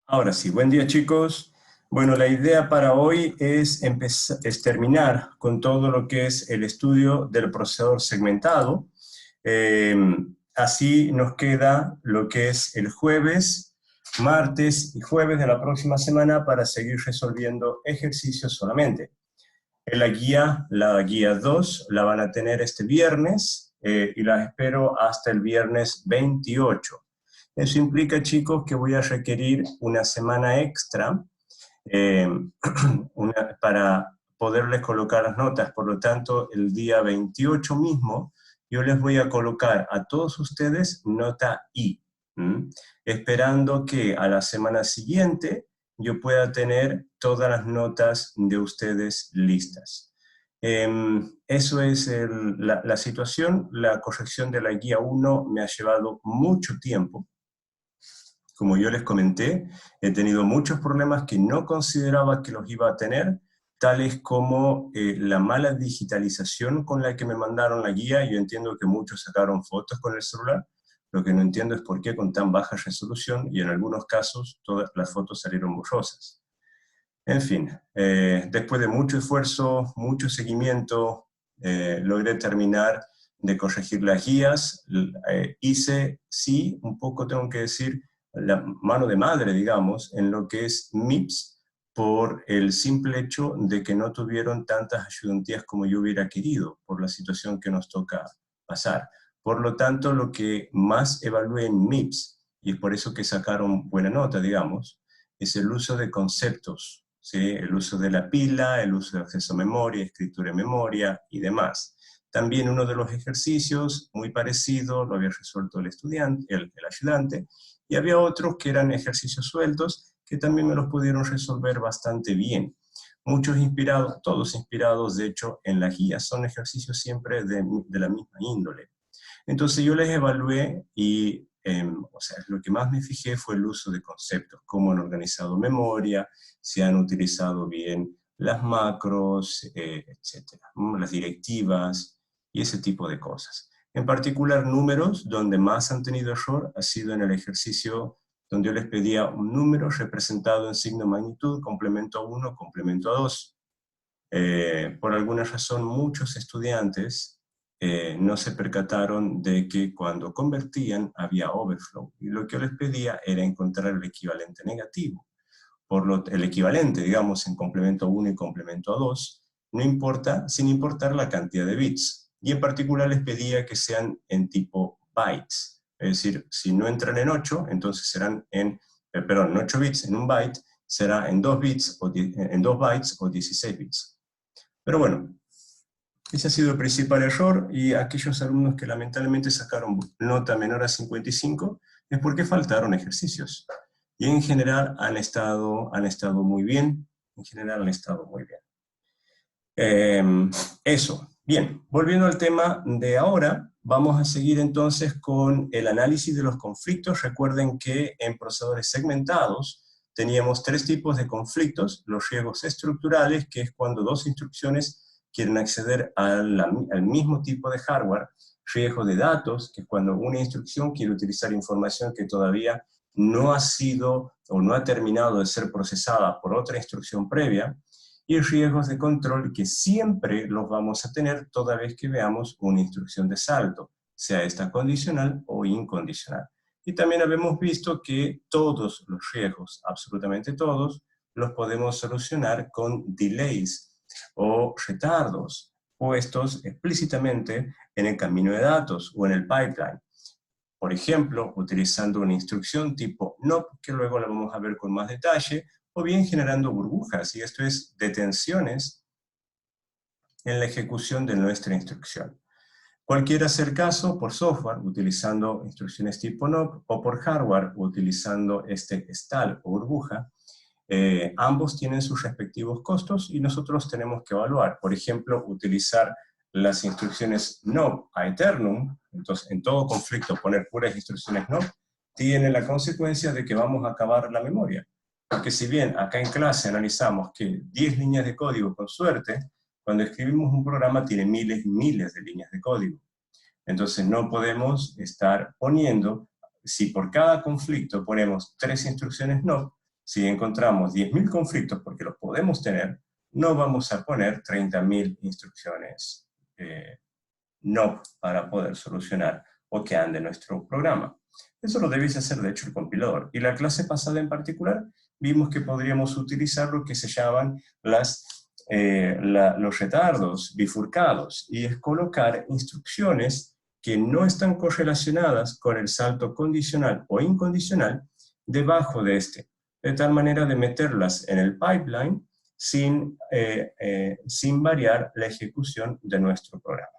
Ahora sí, buen día chicos. Bueno, la idea para hoy es terminar con todo lo que es el estudio del procesador segmentado. Eh, Así nos queda lo que es el jueves, martes y jueves de la próxima semana para seguir resolviendo ejercicios solamente. La guía 2 la van a tener este viernes y la espero hasta el viernes 28. Eso implica, chicos, que voy a requerir una semana extra eh, para poderles colocar las notas. Por lo tanto, el día 28 mismo, yo les voy a colocar a todos ustedes nota I, esperando que a la semana siguiente yo pueda tener todas las notas de ustedes listas. Eso es la situación. La corrección de la guía 1 me ha llevado mucho tiempo. Como yo les comenté, he tenido muchos problemas que no consideraba que los iba a tener, tales como la mala digitalización con la que me mandaron la guía. Yo entiendo que muchos sacaron fotos con el celular, lo que no entiendo es por qué con tan baja resolución, y en algunos casos todas las fotos salieron borrosas. En fin, después de mucho esfuerzo, mucho seguimiento, logré terminar de corregir las guías. Hice, sí, un poco tengo que decir, la mano de madre, digamos, en lo que es MIPS, por el simple hecho de que no tuvieron tantas ayudantías como yo hubiera querido, por la situación que nos toca pasar. Por lo tanto, lo que más evalué en MIPS, y es por eso que sacaron buena nota, digamos, es el uso de conceptos, ¿sí? El uso de la pila, el uso de acceso a memoria, escritura en memoria y demás. También uno de los ejercicios, muy parecido, lo había resuelto el estudiante, el ayudante, y había otros que eran ejercicios sueltos, que también me los pudieron resolver bastante bien. Muchos inspirados, todos inspirados, de hecho, en la guía, son ejercicios siempre de la misma índole. Entonces yo les evalué y, o sea, lo que más me fijé fue el uso de conceptos, cómo han organizado memoria, si han utilizado bien las macros, etcétera, las directivas y ese tipo de cosas. En particular, números, donde más han tenido error, ha sido en el ejercicio donde yo les pedía un número representado en signo de magnitud, complemento a 1, complemento a 2. Por alguna razón, muchos estudiantes no se percataron de que cuando convertían había overflow, y lo que yo les pedía era encontrar el equivalente negativo. El equivalente, digamos, en complemento a 1 y complemento a 2, no importa, sin importar la cantidad de bits. Y en particular les pedía que sean en tipo bytes. Es decir, si no entran en 8, entonces serán en 8 bits en un byte, será en 2 bits en 2 bytes o 16 bits. Pero bueno, ese ha sido el principal error, y aquellos alumnos que lamentablemente sacaron nota menor a 55 es porque faltaron ejercicios. Y en general han estado muy bien, en general han estado muy bien. Eso. Bien, volviendo al tema de ahora, vamos a seguir entonces con el análisis de los conflictos. Recuerden que en procesadores segmentados teníamos 3 tipos de conflictos: los riesgos estructurales, que es cuando dos instrucciones quieren acceder al mismo tipo de hardware; riesgo de datos, que es cuando una instrucción quiere utilizar información que todavía no ha sido o no ha terminado de ser procesada por otra instrucción previa; y riesgos de control, que siempre los vamos a tener toda vez que veamos una instrucción de salto, sea esta condicional o incondicional. Y también habíamos visto que todos los riesgos, absolutamente todos, los podemos solucionar con delays o retardos puestos explícitamente en el camino de datos o en el pipeline. Por ejemplo, utilizando una instrucción tipo NOP, que luego la vamos a ver con más detalle, o bien generando burbujas, y esto es detenciones en la ejecución de nuestra instrucción. Cualquiera sea el caso, por software, utilizando instrucciones tipo NOP, o por hardware, utilizando este stall o burbuja, ambos tienen sus respectivos costos y nosotros tenemos que evaluar. Por ejemplo, utilizar las instrucciones NOP a eternum. Entonces, en todo conflicto, poner puras instrucciones NOP tiene la consecuencia de que vamos a acabar la memoria. Porque si bien acá en clase analizamos que 10 líneas de código con suerte, cuando escribimos un programa tiene miles y miles de líneas de código. Entonces no podemos estar poniendo, si por cada conflicto ponemos 3 instrucciones NOP, Si encontramos 10.000 conflictos, porque los podemos tener, no vamos a poner 30.000 instrucciones no para poder solucionar o que ande nuestro programa. Eso lo debéis hacer, de hecho, el compilador. Y la clase pasada en particular, vimos que podríamos utilizar lo que se llaman los retardos bifurcados, y es colocar instrucciones que no están correlacionadas con el salto condicional o incondicional debajo de este, de tal manera de meterlas en el pipeline sin variar la ejecución de nuestro programa.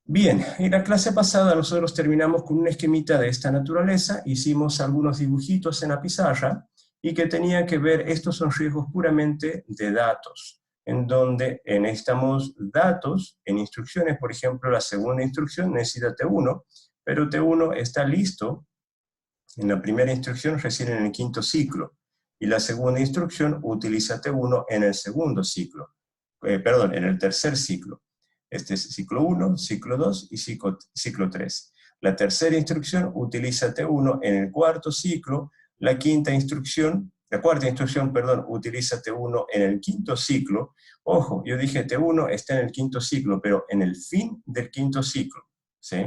Bien, en la clase pasada nosotros terminamos con un esquemita de esta naturaleza, hicimos algunos dibujitos en la pizarra, y que tenían que ver, estos son riesgos puramente de datos, en donde necesitamos datos en instrucciones. Por ejemplo, la segunda instrucción necesita T1, pero T1 está listo en la primera instrucción recién en el quinto ciclo, y la segunda instrucción utiliza T1 en el segundo ciclo, en el tercer ciclo. Este es ciclo 1, ciclo 2 y ciclo 3. La tercera instrucción utiliza T1 en el cuarto ciclo, la cuarta instrucción, utiliza T1 en el quinto ciclo. Ojo, yo dije T1 está en el quinto ciclo, pero en el fin del quinto ciclo, ¿sí?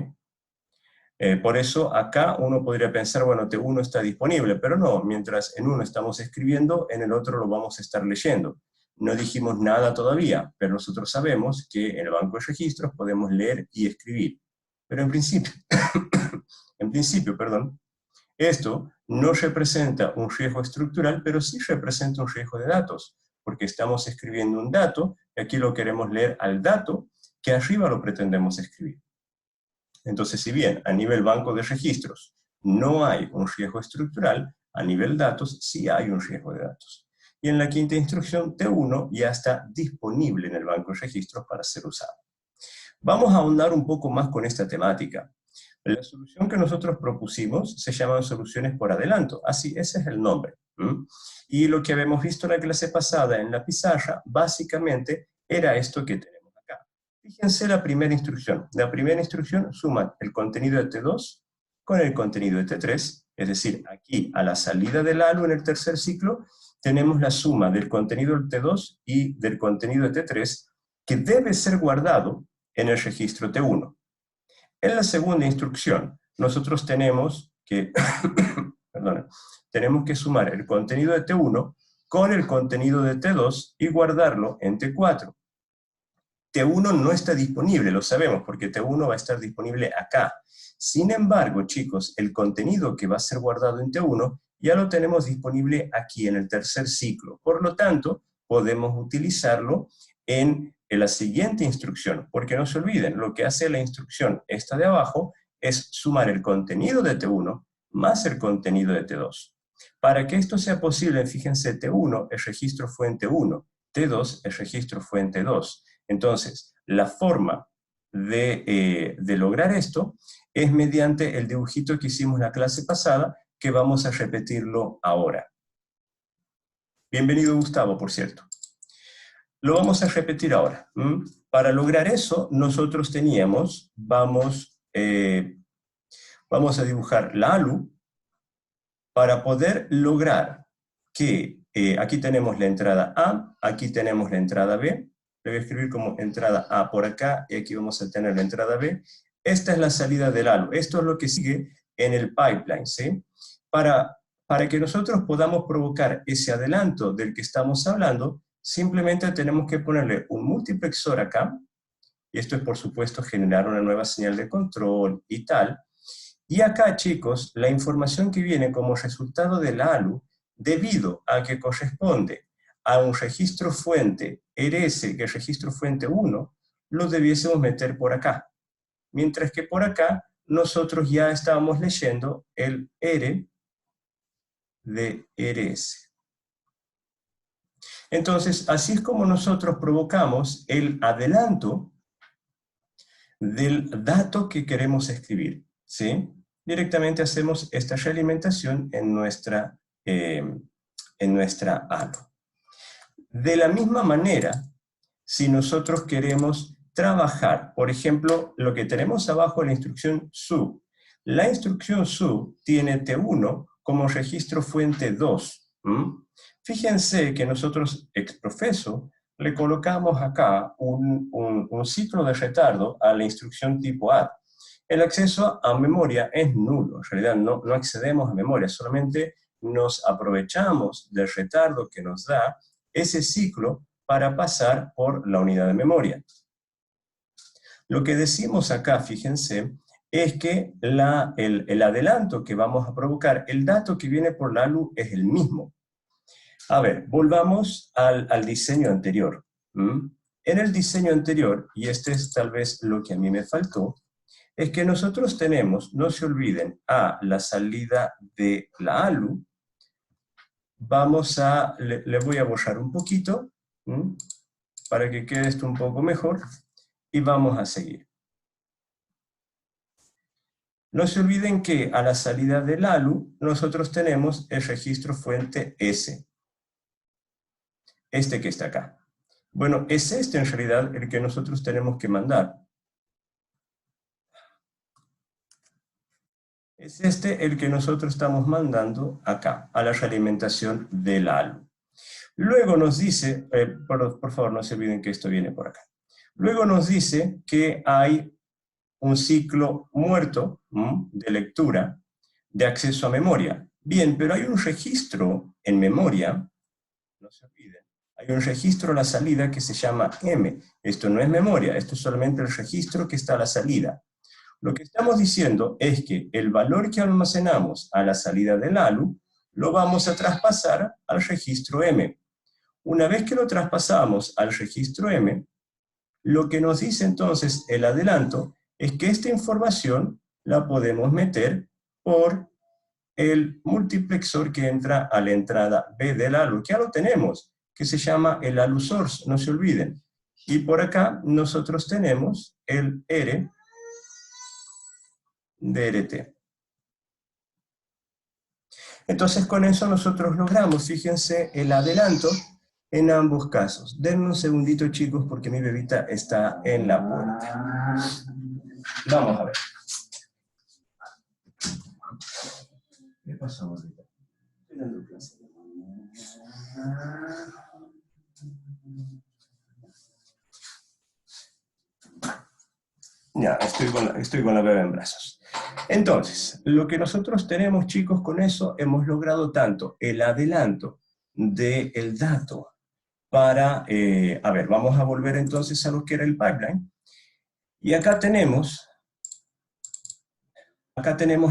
Por eso acá uno podría pensar, bueno, T1 está disponible, pero no, mientras en uno estamos escribiendo, en el otro lo vamos a estar leyendo. No dijimos nada todavía, pero nosotros sabemos que en el banco de registros podemos leer y escribir. Pero en principio, esto no representa un riesgo estructural, pero sí representa un riesgo de datos, porque estamos escribiendo un dato, y aquí lo queremos leer al dato, que arriba lo pretendemos escribir. Entonces, si bien a nivel banco de registros no hay un riesgo estructural, a nivel datos sí hay un riesgo de datos. Y en la quinta instrucción, T1 ya está disponible en el banco de registros para ser usado. Vamos a ahondar un poco más con esta temática. La solución que nosotros propusimos se llaman soluciones por adelanto, así, ese es el nombre. Y lo que habíamos visto en la clase pasada en la pizarra, básicamente, era esto que tenemos acá. Fíjense la primera instrucción. La primera instrucción suma el contenido de T2 con el contenido de T3, es decir, aquí a la salida del ALU en el tercer ciclo, tenemos la suma del contenido del T2 y del contenido de T3, que debe ser guardado en el registro T1. En la segunda instrucción, nosotros tenemos que, tenemos que sumar el contenido de T1 con el contenido de T2 y guardarlo en T4. T1 no está disponible, lo sabemos, porque T1 va a estar disponible acá. Sin embargo, chicos, el contenido que va a ser guardado en T1 ya lo tenemos disponible aquí en el tercer ciclo. Por lo tanto, podemos utilizarlo en la siguiente instrucción, porque no se olviden, lo que hace la instrucción esta de abajo es sumar el contenido de T1 más el contenido de T2. Para que esto sea posible, fíjense, T1, el registro fuente 1, T2, el registro fuente 2. Entonces, la forma de lograr esto es mediante el dibujito que hicimos en la clase pasada, que vamos a repetirlo ahora. Bienvenido, Gustavo, por cierto. Lo vamos a repetir ahora. Para lograr eso, nosotros teníamos, vamos a dibujar la ALU para poder lograr que aquí tenemos la entrada A, aquí tenemos la entrada B, le voy a escribir como entrada A por acá, y aquí vamos a tener la entrada B. Esta es la salida del ALU, esto es lo que sigue en el pipeline, ¿sí? Para que nosotros podamos provocar ese adelanto del que estamos hablando, simplemente tenemos que ponerle un multiplexor acá, y esto es por supuesto generar una nueva señal de control y tal. Y acá, chicos, la información que viene como resultado del ALU, debido a que corresponde a un registro fuente RS, que es registro fuente 1, lo debiésemos meter por acá. Mientras que por acá, nosotros ya estábamos leyendo el R de RS. Entonces, así es como nosotros provocamos el adelanto del dato que queremos escribir, ¿sí? Directamente hacemos esta realimentación en nuestra ALU. De la misma manera, si nosotros queremos trabajar, por ejemplo, lo que tenemos abajo, la instrucción SU. La instrucción SU tiene T1 como registro fuente 2. Fíjense que nosotros, ex profeso, le colocamos acá un ciclo de retardo a la instrucción tipo A. El acceso a memoria es nulo, en realidad no accedemos a memoria, solamente nos aprovechamos del retardo que nos da ese ciclo para pasar por la unidad de memoria. Lo que decimos acá, fíjense, es que el adelanto que vamos a provocar, el dato que viene por la ALU es el mismo. A ver, volvamos al diseño anterior. En el diseño anterior, y este es tal vez lo que a mí me faltó, es que nosotros tenemos, no se olviden, a la salida de la ALU, le voy a borrar un poquito, para que quede esto un poco mejor, y vamos a seguir. No se olviden que a la salida del ALU, nosotros tenemos el registro fuente S. Este que está acá. Bueno, es este en realidad el que nosotros tenemos que mandar. Es este el que nosotros estamos mandando acá, a la realimentación del ALU. Luego nos dice, por favor no se olviden que esto viene por acá. Luego nos dice que hay un ciclo muerto de lectura de acceso a memoria. Bien, pero hay un registro en memoria, no se olviden, hay un registro a la salida que se llama M. Esto no es memoria, esto es solamente el registro que está a la salida. Lo que estamos diciendo es que el valor que almacenamos a la salida del ALU lo vamos a traspasar al registro M. Una vez que lo traspasamos al registro M, lo que nos dice entonces el adelanto es que esta información la podemos meter por el multiplexor que entra a la entrada B del ALU, que ya lo tenemos, que se llama el ALU source, no se olviden. Y por acá nosotros tenemos el R de RT. Entonces con eso nosotros logramos, fíjense, el adelanto en ambos casos. Denme un segundito, chicos, porque mi bebita está en la puerta. Vamos a ver. ¿Qué pasó, bebita? Estoy dando clase. Ya, estoy con la bebé en brazos. Entonces, lo que nosotros tenemos, chicos, con eso hemos logrado tanto el adelanto del dato para, a ver, vamos a volver entonces a lo que era el pipeline. Y acá tenemos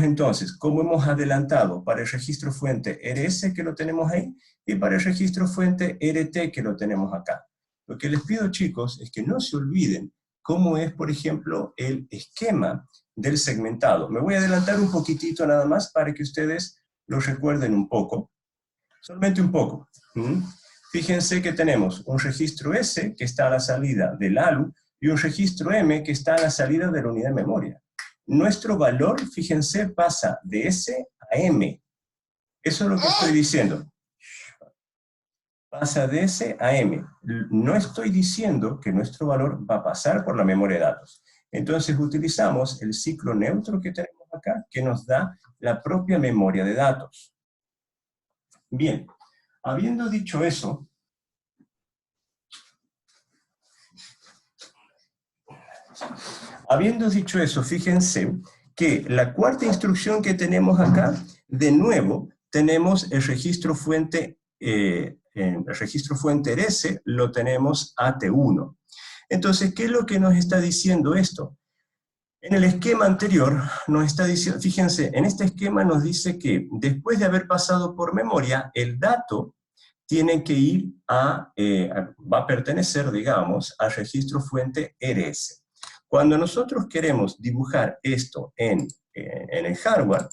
entonces cómo hemos adelantado para el registro fuente RS, que lo tenemos ahí, y para el registro fuente RT, que lo tenemos acá. Lo que les pido, chicos, es que no se olviden cómo es, por ejemplo, el esquema del segmentado. Me voy a adelantar un poquitito nada más para que ustedes lo recuerden un poco, solamente un poco. Fíjense que tenemos un registro S que está a la salida del ALU y un registro M que está a la salida de la unidad de memoria. Nuestro valor, fíjense, pasa de S a M. Eso es lo que estoy diciendo. Pasa de S a M. No estoy diciendo que nuestro valor va a pasar por la memoria de datos. Entonces utilizamos el ciclo neutro que tenemos acá, que nos da la propia memoria de datos. Bien, habiendo dicho eso, fíjense que la cuarta instrucción que tenemos acá, de nuevo, tenemos el registro fuente RS, lo tenemos AT1. Entonces, ¿qué es lo que nos está diciendo esto? En el esquema anterior nos está diciendo, fíjense, en este esquema nos dice que después de haber pasado por memoria, el dato tiene que ir va a pertenecer, digamos, al registro fuente RS. Cuando nosotros queremos dibujar esto en el hardware,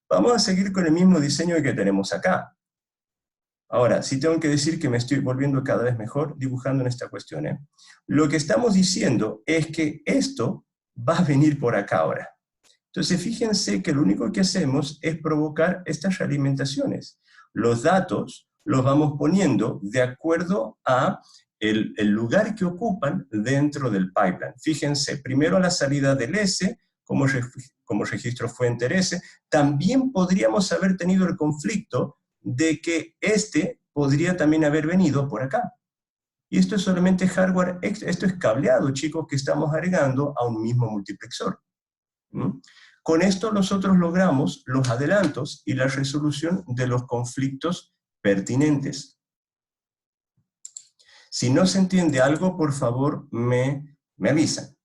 vamos a seguir con el mismo diseño que tenemos acá. Ahora, sí tengo que decir que me estoy volviendo cada vez mejor dibujando en esta cuestión. Lo que estamos diciendo es que esto va a venir por acá ahora. Entonces, fíjense que lo único que hacemos es provocar estas realimentaciones. Los datos los vamos poniendo de acuerdo a el lugar que ocupan dentro del pipeline. Fíjense, primero a la salida del S, como registro fuente RS, también podríamos haber tenido el conflicto de que este podría también haber venido por acá. Y esto es solamente hardware, esto es cableado, chicos, que estamos agregando a un mismo multiplexor. ¿Mm? Con esto nosotros logramos los adelantos y la resolución de los conflictos pertinentes. Si no se entiende algo, por favor, me avisan.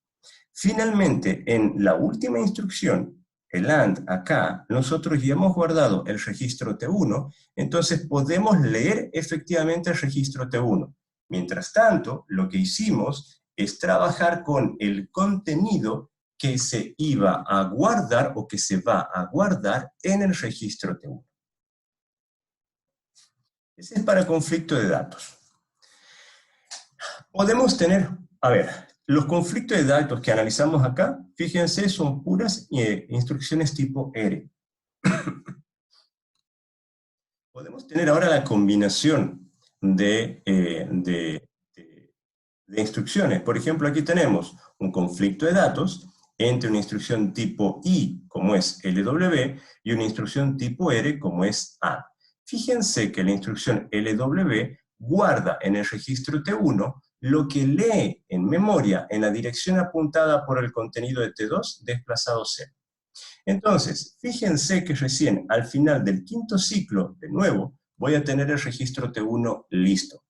Finalmente, en la última instrucción, el AND acá, nosotros ya hemos guardado el registro T1, entonces podemos leer efectivamente el registro T1. Mientras tanto, lo que hicimos es trabajar con el contenido que se iba a guardar o que se va a guardar en el registro T1. Ese es para conflicto de datos. Podemos tener, a ver, los conflictos de datos que analizamos acá, fíjense, son puras instrucciones tipo R. Podemos tener ahora la combinación de instrucciones. Por ejemplo, aquí tenemos un conflicto de datos entre una instrucción tipo I, como es LW, y una instrucción tipo R, como es AND. Fíjense que la instrucción LW guarda en el registro T1 lo que lee en memoria en la dirección apuntada por el contenido de T2 desplazado 0. Entonces, fíjense que recién al final del quinto ciclo, de nuevo, voy a tener el registro T1 listo.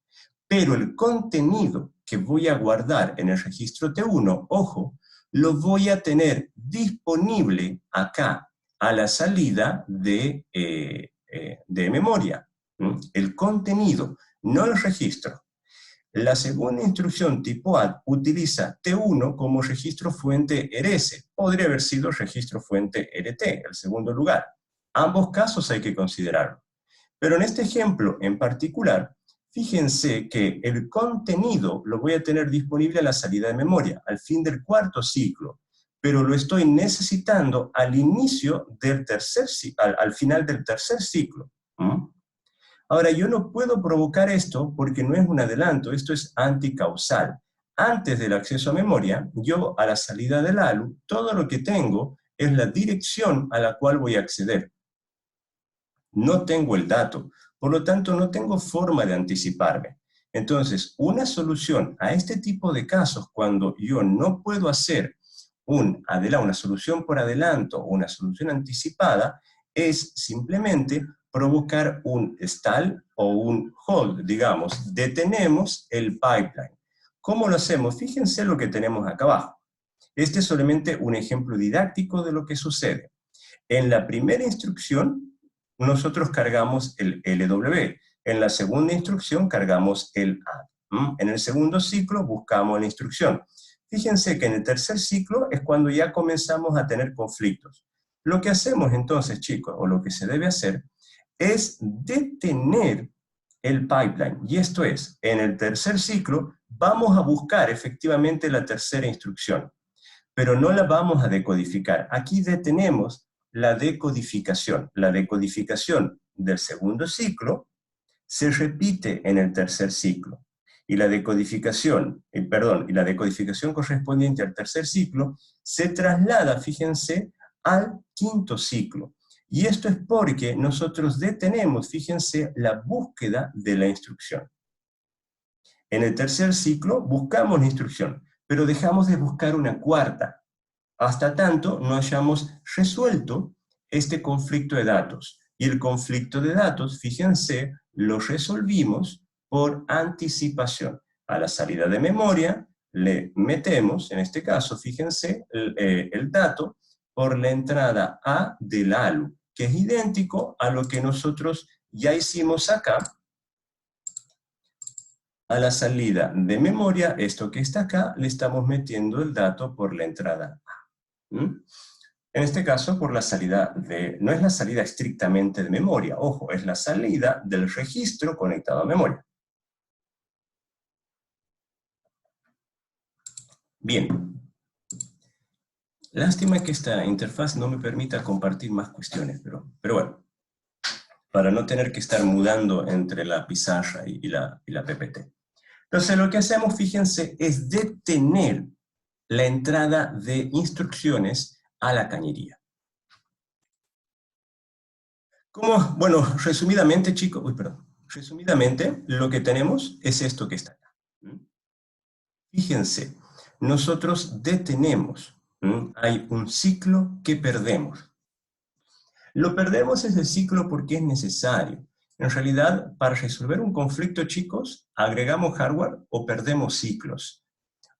Pero el contenido que voy a guardar en el registro T1, ojo, lo voy a tener disponible acá, a la salida de memoria. El contenido, no el registro. La segunda instrucción tipo add utiliza T1 como registro fuente RS. Podría haber sido registro fuente RT, el segundo lugar. Ambos casos hay que considerarlo. Pero en este ejemplo en particular, fíjense que el contenido lo voy a tener disponible a la salida de memoria, al fin del cuarto ciclo, pero lo estoy necesitando al inicio del al final del tercer ciclo. Ahora, yo no puedo provocar esto porque no es un adelanto, esto es anticausal. Antes del acceso a memoria, yo a la salida del ALU, todo lo que tengo es la dirección a la cual voy a acceder. No tengo el dato, por lo tanto no tengo forma de anticiparme. Entonces, una solución a este tipo de casos, cuando yo no puedo hacer una solución por adelanto o una solución anticipada, es simplemente provocar un stall o un hold, digamos, detenemos el pipeline. ¿Cómo lo hacemos? Fíjense lo que tenemos acá abajo. Este es solamente un ejemplo didáctico de lo que sucede. En la primera instrucción, nosotros cargamos el LW. En la segunda instrucción cargamos el AND. En el segundo ciclo buscamos la instrucción. Fíjense que en el tercer ciclo es cuando ya comenzamos a tener conflictos. Lo que hacemos entonces, chicos, o lo que se debe hacer, es detener el pipeline. Y esto es, en el tercer ciclo vamos a buscar efectivamente la tercera instrucción, pero no la vamos a decodificar. Aquí detenemos la decodificación. La decodificación del segundo ciclo se repite en el tercer ciclo. Y la decodificación, y la decodificación correspondiente al tercer ciclo se traslada, fíjense, al quinto ciclo. Y esto es porque nosotros detenemos, fíjense, la búsqueda de la instrucción. En el tercer ciclo buscamos la instrucción, pero dejamos de buscar una cuarta, hasta tanto no hayamos resuelto este conflicto de datos. Y el conflicto de datos, fíjense, lo resolvimos por anticipación. A la salida de memoria le metemos, en este caso, fíjense, el dato por la entrada A del ALU, que es idéntico a lo que nosotros ya hicimos acá. A la salida de memoria, esto que está acá, le estamos metiendo el dato por la entrada A. En este caso, por la salida no es la salida estrictamente de memoria, ojo, es la salida del registro conectado a memoria. Bien. Lástima que esta interfaz no me permita compartir más cuestiones, pero bueno, para no tener que estar mudando entre la pizarra y la PPT. Entonces, lo que hacemos, fíjense, es detener la entrada de instrucciones a la cañería. Bueno, resumidamente, chicos, resumidamente, lo que tenemos es esto que está acá. Fíjense, nosotros detenemos, hay un ciclo que perdemos. Lo perdemos ese ciclo porque es necesario. En realidad, para resolver un conflicto, chicos, agregamos hardware o perdemos ciclos,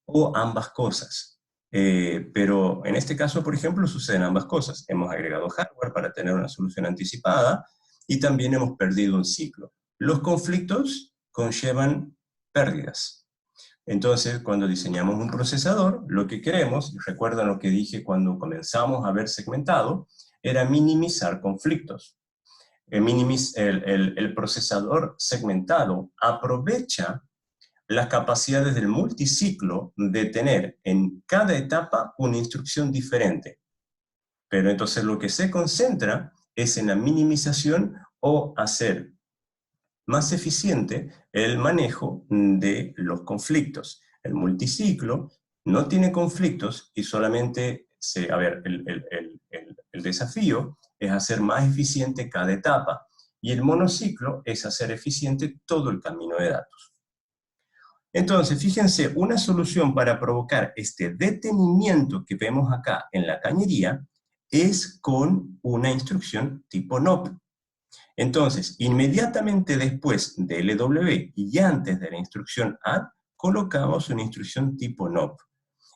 o ambas cosas. Pero en este caso, por ejemplo, suceden ambas cosas. Hemos agregado hardware para tener una solución anticipada y también hemos perdido un ciclo. Los conflictos conllevan pérdidas. Entonces, cuando diseñamos un procesador, lo que queremos, y recuerdan lo que dije cuando comenzamos a ver segmentado, era minimizar conflictos. El procesador segmentado aprovecha las capacidades del multiciclo de tener en cada etapa una instrucción diferente. Pero entonces lo que se concentra es en la minimización o hacer más eficiente el manejo de los conflictos. El multiciclo no tiene conflictos y solamente, el desafío es hacer más eficiente cada etapa. Y el monociclo es hacer eficiente todo el camino de datos. Entonces, fíjense, una solución para provocar este detenimiento que vemos acá en la cañería es con una instrucción tipo NOP. Entonces, inmediatamente después de LW y antes de la instrucción add, colocamos una instrucción tipo NOP.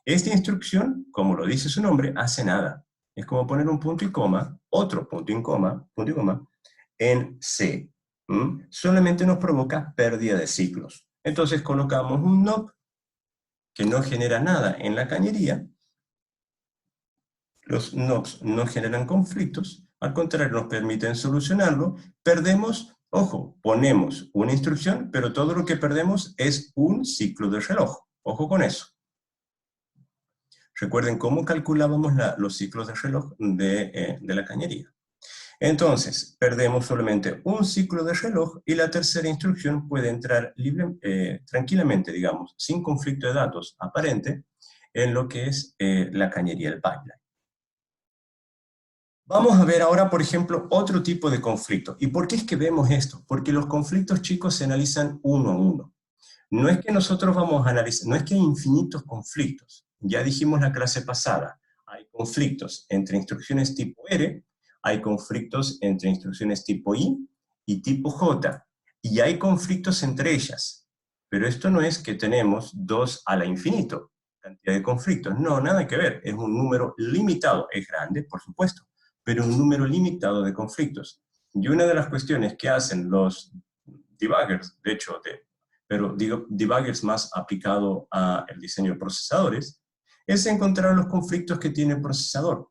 Esta instrucción, como lo dice su nombre, hace nada. Es como poner un punto y coma, otro punto y coma, en C. Solamente nos provoca pérdida de ciclos. Entonces colocamos un NOP que no genera nada en la cañería. Los NOPs no generan conflictos, al contrario, nos permiten solucionarlo. Perdemos, ojo, ponemos una instrucción, pero todo lo que perdemos es un ciclo de reloj. Ojo con eso. Recuerden cómo calculábamos los ciclos de reloj de la cañería. Entonces, perdemos solamente un ciclo de reloj y la tercera instrucción puede entrar tranquilamente, digamos, sin conflicto de datos aparente, en lo que es la cañería del pipeline. Vamos a ver ahora, por ejemplo, otro tipo de conflicto. ¿Y por qué es que vemos esto? Porque los conflictos, chicos, se analizan uno a uno. No es que nosotros vamos a analizar, no es que hay infinitos conflictos. Ya dijimos la clase pasada, hay conflictos entre instrucciones tipo R, hay conflictos entre instrucciones tipo I y tipo J, y hay conflictos entre ellas. Pero esto no es que tenemos 2 a la infinito, cantidad de conflictos. No, nada que ver. Es un número limitado. Es grande, por supuesto, pero un número limitado de conflictos. Y una de las cuestiones que hacen los debuggers, de hecho, pero digo debuggers más aplicado al diseño de procesadores, es encontrar los conflictos que tiene el procesador.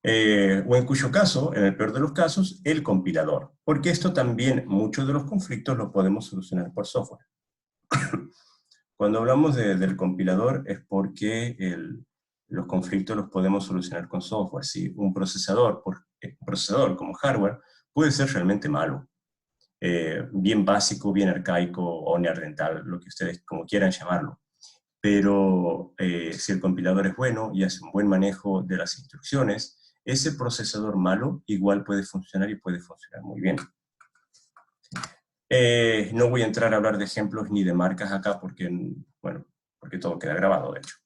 O en cuyo caso, en el peor de los casos, el compilador. Porque esto también, muchos de los conflictos los podemos solucionar por software. Cuando hablamos del compilador es porque los conflictos los podemos solucionar con software. ¿Sí? Un procesador como hardware puede ser realmente malo. Bien básico, bien arcaico o neandertal, lo que ustedes como quieran llamarlo. Pero si el compilador es bueno y hace un buen manejo de las instrucciones, ese procesador malo igual puede funcionar y puede funcionar muy bien. No voy a entrar a hablar de ejemplos ni de marcas acá porque, bueno, porque todo queda grabado, de hecho.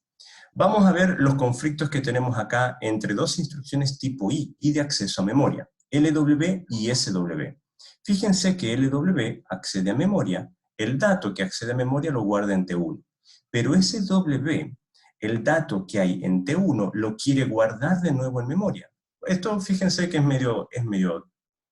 Vamos a ver los conflictos que tenemos acá entre dos instrucciones tipo I de acceso a memoria, LW y SW. Fíjense que LW accede a memoria, el dato que accede a memoria lo guarda en T1, pero SW, el dato que hay en T1, lo quiere guardar de nuevo en memoria. Esto, fíjense que es medio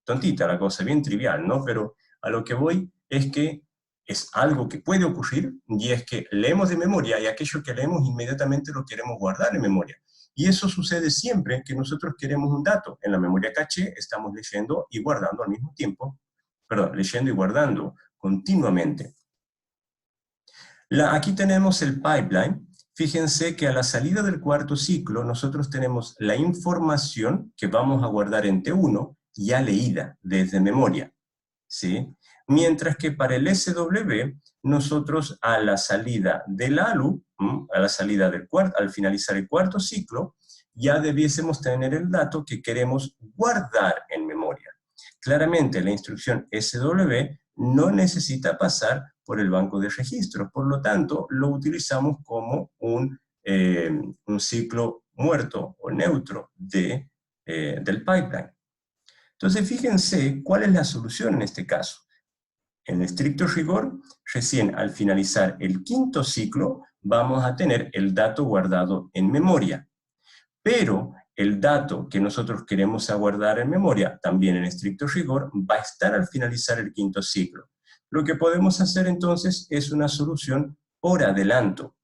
tontita la cosa, bien trivial, ¿no? Pero a lo que voy es que es algo que puede ocurrir, y es que leemos de memoria, y aquello que leemos inmediatamente lo queremos guardar en memoria. Y eso sucede siempre que nosotros queremos un dato. En la memoria caché estamos leyendo y guardando al mismo tiempo, leyendo y guardando continuamente. Aquí tenemos el pipeline. Fíjense que a la salida del cuarto ciclo nosotros tenemos la información que vamos a guardar en T1 ya leída desde memoria. ¿sí? Mientras que para el SW, nosotros a la salida del ALU, a la salida del al finalizar el cuarto ciclo, ya debiésemos tener el dato que queremos guardar en memoria. Claramente la instrucción SW no necesita pasar por el banco de registros, por lo tanto lo utilizamos como un ciclo muerto o neutro del pipeline. Entonces fíjense cuál es la solución en este caso. En estricto rigor, recién al finalizar el quinto ciclo vamos a tener el dato guardado en memoria. Pero el dato que nosotros queremos guardar en memoria, también en estricto rigor, va a estar al finalizar el quinto ciclo. Lo que podemos hacer entonces es una solución por adelanto.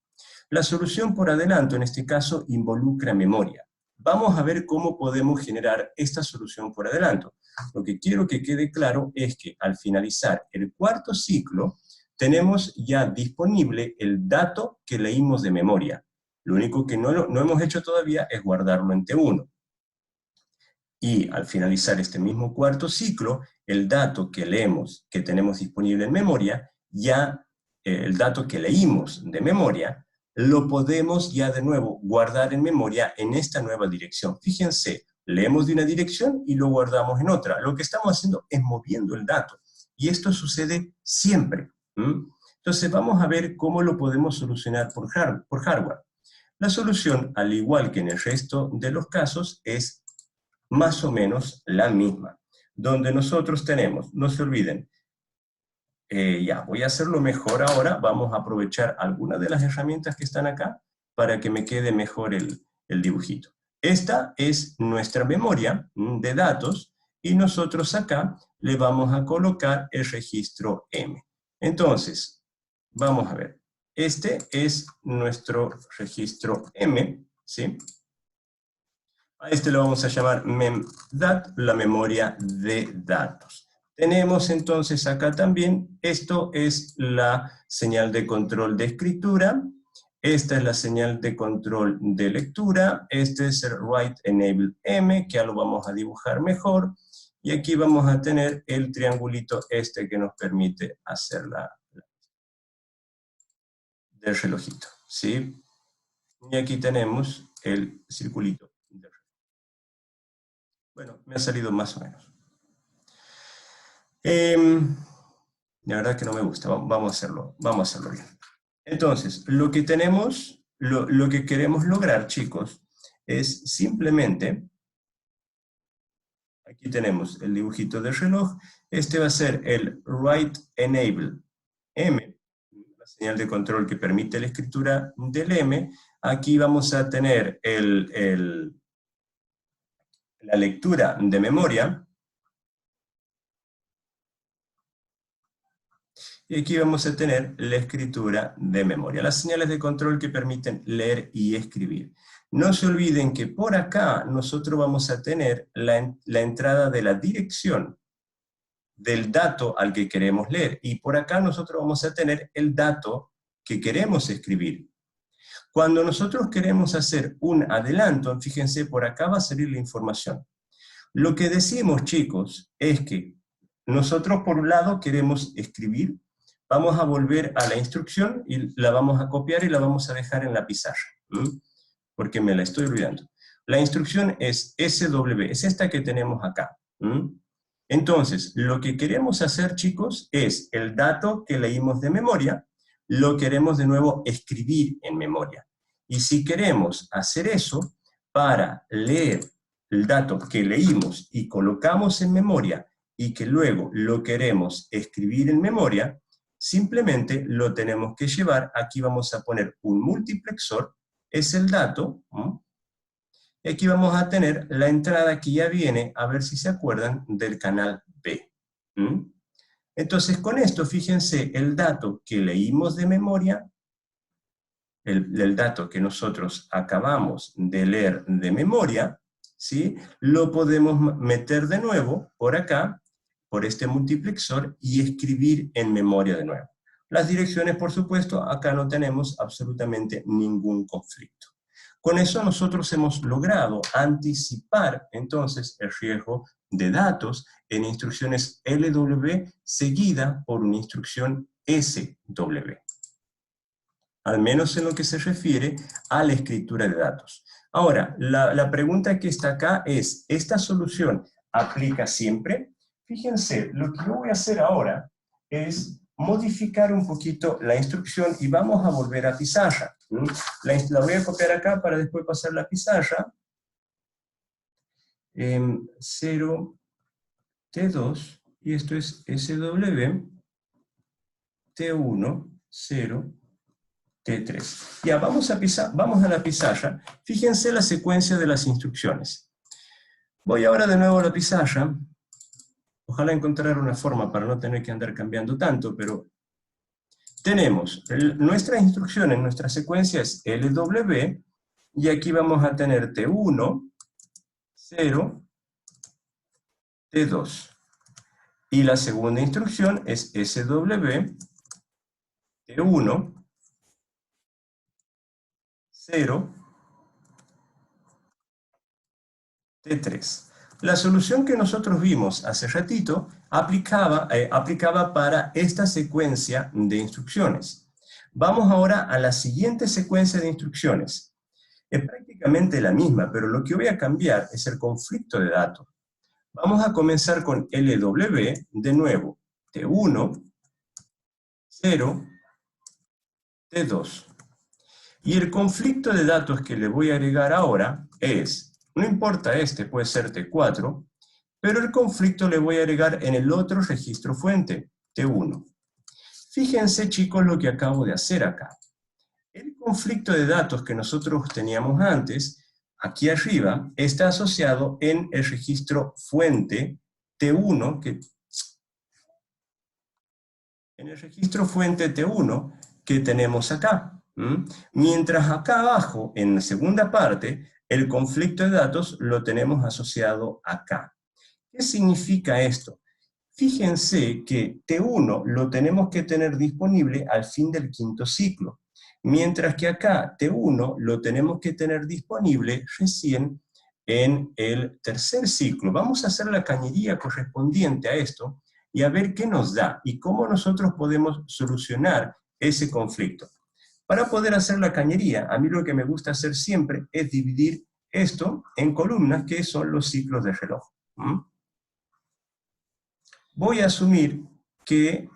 La solución por adelanto en este caso involucra memoria. Vamos a ver cómo podemos generar esta solución por adelanto. Lo que quiero que quede claro es que al finalizar el cuarto ciclo, tenemos ya disponible el dato que leímos de memoria. Lo único que no hemos hecho todavía es guardarlo en T1. Y al finalizar este mismo cuarto ciclo, el dato que leemos, que tenemos disponible en memoria, ya el dato que leímos de memoria, lo podemos ya de nuevo guardar en memoria en esta nueva dirección. Fíjense, leemos de una dirección y lo guardamos en otra. Lo que estamos haciendo es moviendo el dato. Y esto sucede siempre. Entonces vamos a ver cómo lo podemos solucionar por hardware. La solución, al igual que en el resto de los casos, es más o menos la misma. Donde nosotros tenemos, no se olviden, ya, voy a hacerlo mejor ahora, vamos a aprovechar algunas de las herramientas que están acá para que me quede mejor el dibujito. Esta es nuestra memoria de datos y nosotros acá le vamos a colocar el registro M. Entonces, vamos a ver, este es nuestro registro M, ¿sí? A este lo vamos a llamar memdat, la memoria de datos. Tenemos entonces acá también, esto es la señal de control de escritura, esta es la señal de control de lectura, este es el write enable M, que ya lo vamos a dibujar mejor, y aquí vamos a tener el triangulito este que nos permite hacer del relojito, ¿sí? Y aquí tenemos el circulito. Bueno, me ha salido más o menos. La verdad que no me gusta, vamos a hacerlo bien. Entonces, lo que tenemos, lo que queremos lograr, chicos, es simplemente, aquí tenemos el dibujito del reloj, este va a ser el write enable M, la señal de control que permite la escritura del M. Aquí vamos a tener la lectura de memoria, y aquí vamos a tener la escritura de memoria, las señales de control que permiten leer y escribir. No se olviden que por acá nosotros vamos a tener la entrada de la dirección del dato al que queremos leer, y por acá nosotros vamos a tener el dato que queremos escribir. Cuando nosotros queremos hacer un adelanto, fíjense, por acá va a salir la información. Lo que decimos, chicos, es que nosotros por un lado queremos escribir, vamos a volver a la instrucción y la vamos a copiar y la vamos a dejar en la pizarra, porque me la estoy olvidando. La instrucción es SW, es esta que tenemos acá. Entonces, lo que queremos hacer, chicos, es el dato que leímos de memoria, lo queremos de nuevo escribir en memoria. Y si queremos hacer eso, para leer el dato que leímos y colocamos en memoria, y que luego lo queremos escribir en memoria, simplemente lo tenemos que llevar, aquí vamos a poner un multiplexor, es el dato, y aquí vamos a tener la entrada que ya viene, a ver si se acuerdan, del canal B. Entonces con esto, fíjense, el dato que leímos de memoria, el dato que nosotros acabamos de leer de memoria, ¿sí? Lo podemos meter de nuevo por acá, por este multiplexor, y escribir en memoria de nuevo. Las direcciones, por supuesto, acá no tenemos absolutamente ningún conflicto. Con eso nosotros hemos logrado anticipar entonces el riesgo de datos en instrucciones LW seguida por una instrucción SW, al menos en lo que se refiere a la escritura de datos. Ahora, la pregunta que está acá es, ¿esta solución aplica siempre? Fíjense, lo que yo voy a hacer ahora es modificar un poquito la instrucción y vamos a volver a pizarra. La voy a copiar acá para después pasar la pizarra. 0, T2, y esto es SW, T1, 0, T3. Ya, vamos a la pizarra. Fíjense la secuencia de las instrucciones. Voy ahora de nuevo a la pizarra. Ojalá encontrar una forma para no tener que andar cambiando tanto, pero tenemos nuestras instrucciones, nuestra secuencia es LW, y aquí vamos a tener T1, 0, T2. Y la segunda instrucción es SW, T1, 0, T3. La solución que nosotros vimos hace ratito aplicaba para esta secuencia de instrucciones. Vamos ahora a la siguiente secuencia de instrucciones. Es prácticamente la misma, pero lo que voy a cambiar es el conflicto de datos. Vamos a comenzar con LW, de nuevo, T1, 0, T2. Y el conflicto de datos que le voy a agregar ahora es, no importa este, puede ser T4, pero el conflicto le voy a agregar en el otro registro fuente, T1. Fíjense, chicos, lo que acabo de hacer acá. El conflicto de datos que nosotros teníamos antes, aquí arriba, está asociado en el registro fuente T1, en el registro fuente T1 que tenemos acá. Mientras acá abajo, en la segunda parte, el conflicto de datos lo tenemos asociado acá. ¿Qué significa esto? Fíjense que T1 lo tenemos que tener disponible al fin del quinto ciclo, mientras que acá T1 lo tenemos que tener disponible recién en el tercer ciclo. Vamos a hacer la cañería correspondiente a esto y a ver qué nos da y cómo nosotros podemos solucionar ese conflicto. Para poder hacer la cañería, a mí lo que me gusta hacer siempre es dividir esto en columnas que son los ciclos de reloj. Voy a asumir que,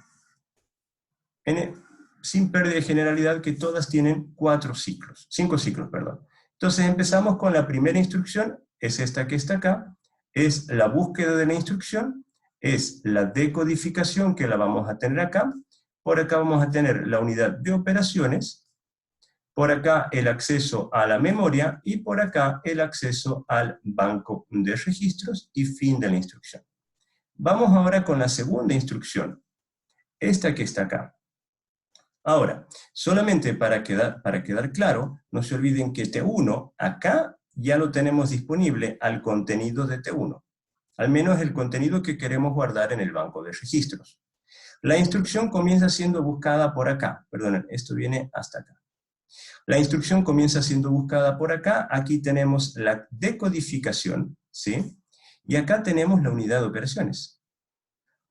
sin pérdida de generalidad, que todas tienen 5 ciclos, perdón. Entonces empezamos con la primera instrucción, es esta que está acá, es la búsqueda de la instrucción, es la decodificación que la vamos a tener acá, por acá vamos a tener la unidad de operaciones, por acá el acceso a la memoria, y por acá el acceso al banco de registros y fin de la instrucción. Vamos ahora con la segunda instrucción, esta que está acá. Ahora, solamente para quedar claro, no se olviden que T1, acá ya lo tenemos disponible al contenido de T1, al menos el contenido que queremos guardar en el banco de registros. La instrucción comienza siendo buscada por acá, perdonen, esto viene hasta acá. La instrucción comienza siendo buscada por acá, aquí tenemos la decodificación, ¿sí? Y acá tenemos la unidad de operaciones.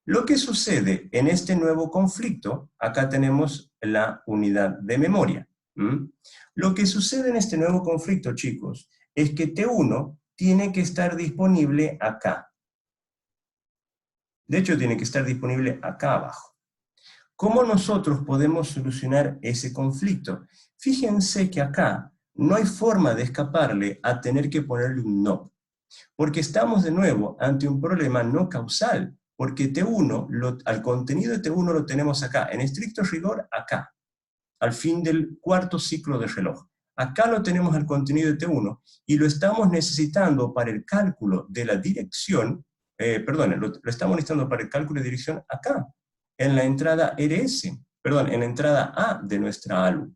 Lo que sucede en este nuevo conflicto, acá tenemos la unidad de memoria. Lo que sucede en este nuevo conflicto, chicos, es que T1 tiene que estar disponible acá. De hecho, tiene que estar disponible acá abajo. ¿Cómo nosotros podemos solucionar ese conflicto? Fíjense que acá no hay forma de escaparle a tener que ponerle un no, porque estamos de nuevo ante un problema no causal, porque T1, al contenido de T1 lo tenemos acá, en estricto rigor acá, al fin del cuarto ciclo de reloj. Acá lo tenemos al contenido de T1 y lo estamos necesitando para el cálculo de la dirección, lo estamos necesitando para el cálculo de dirección acá, en la entrada RS, en la entrada A de nuestra ALU.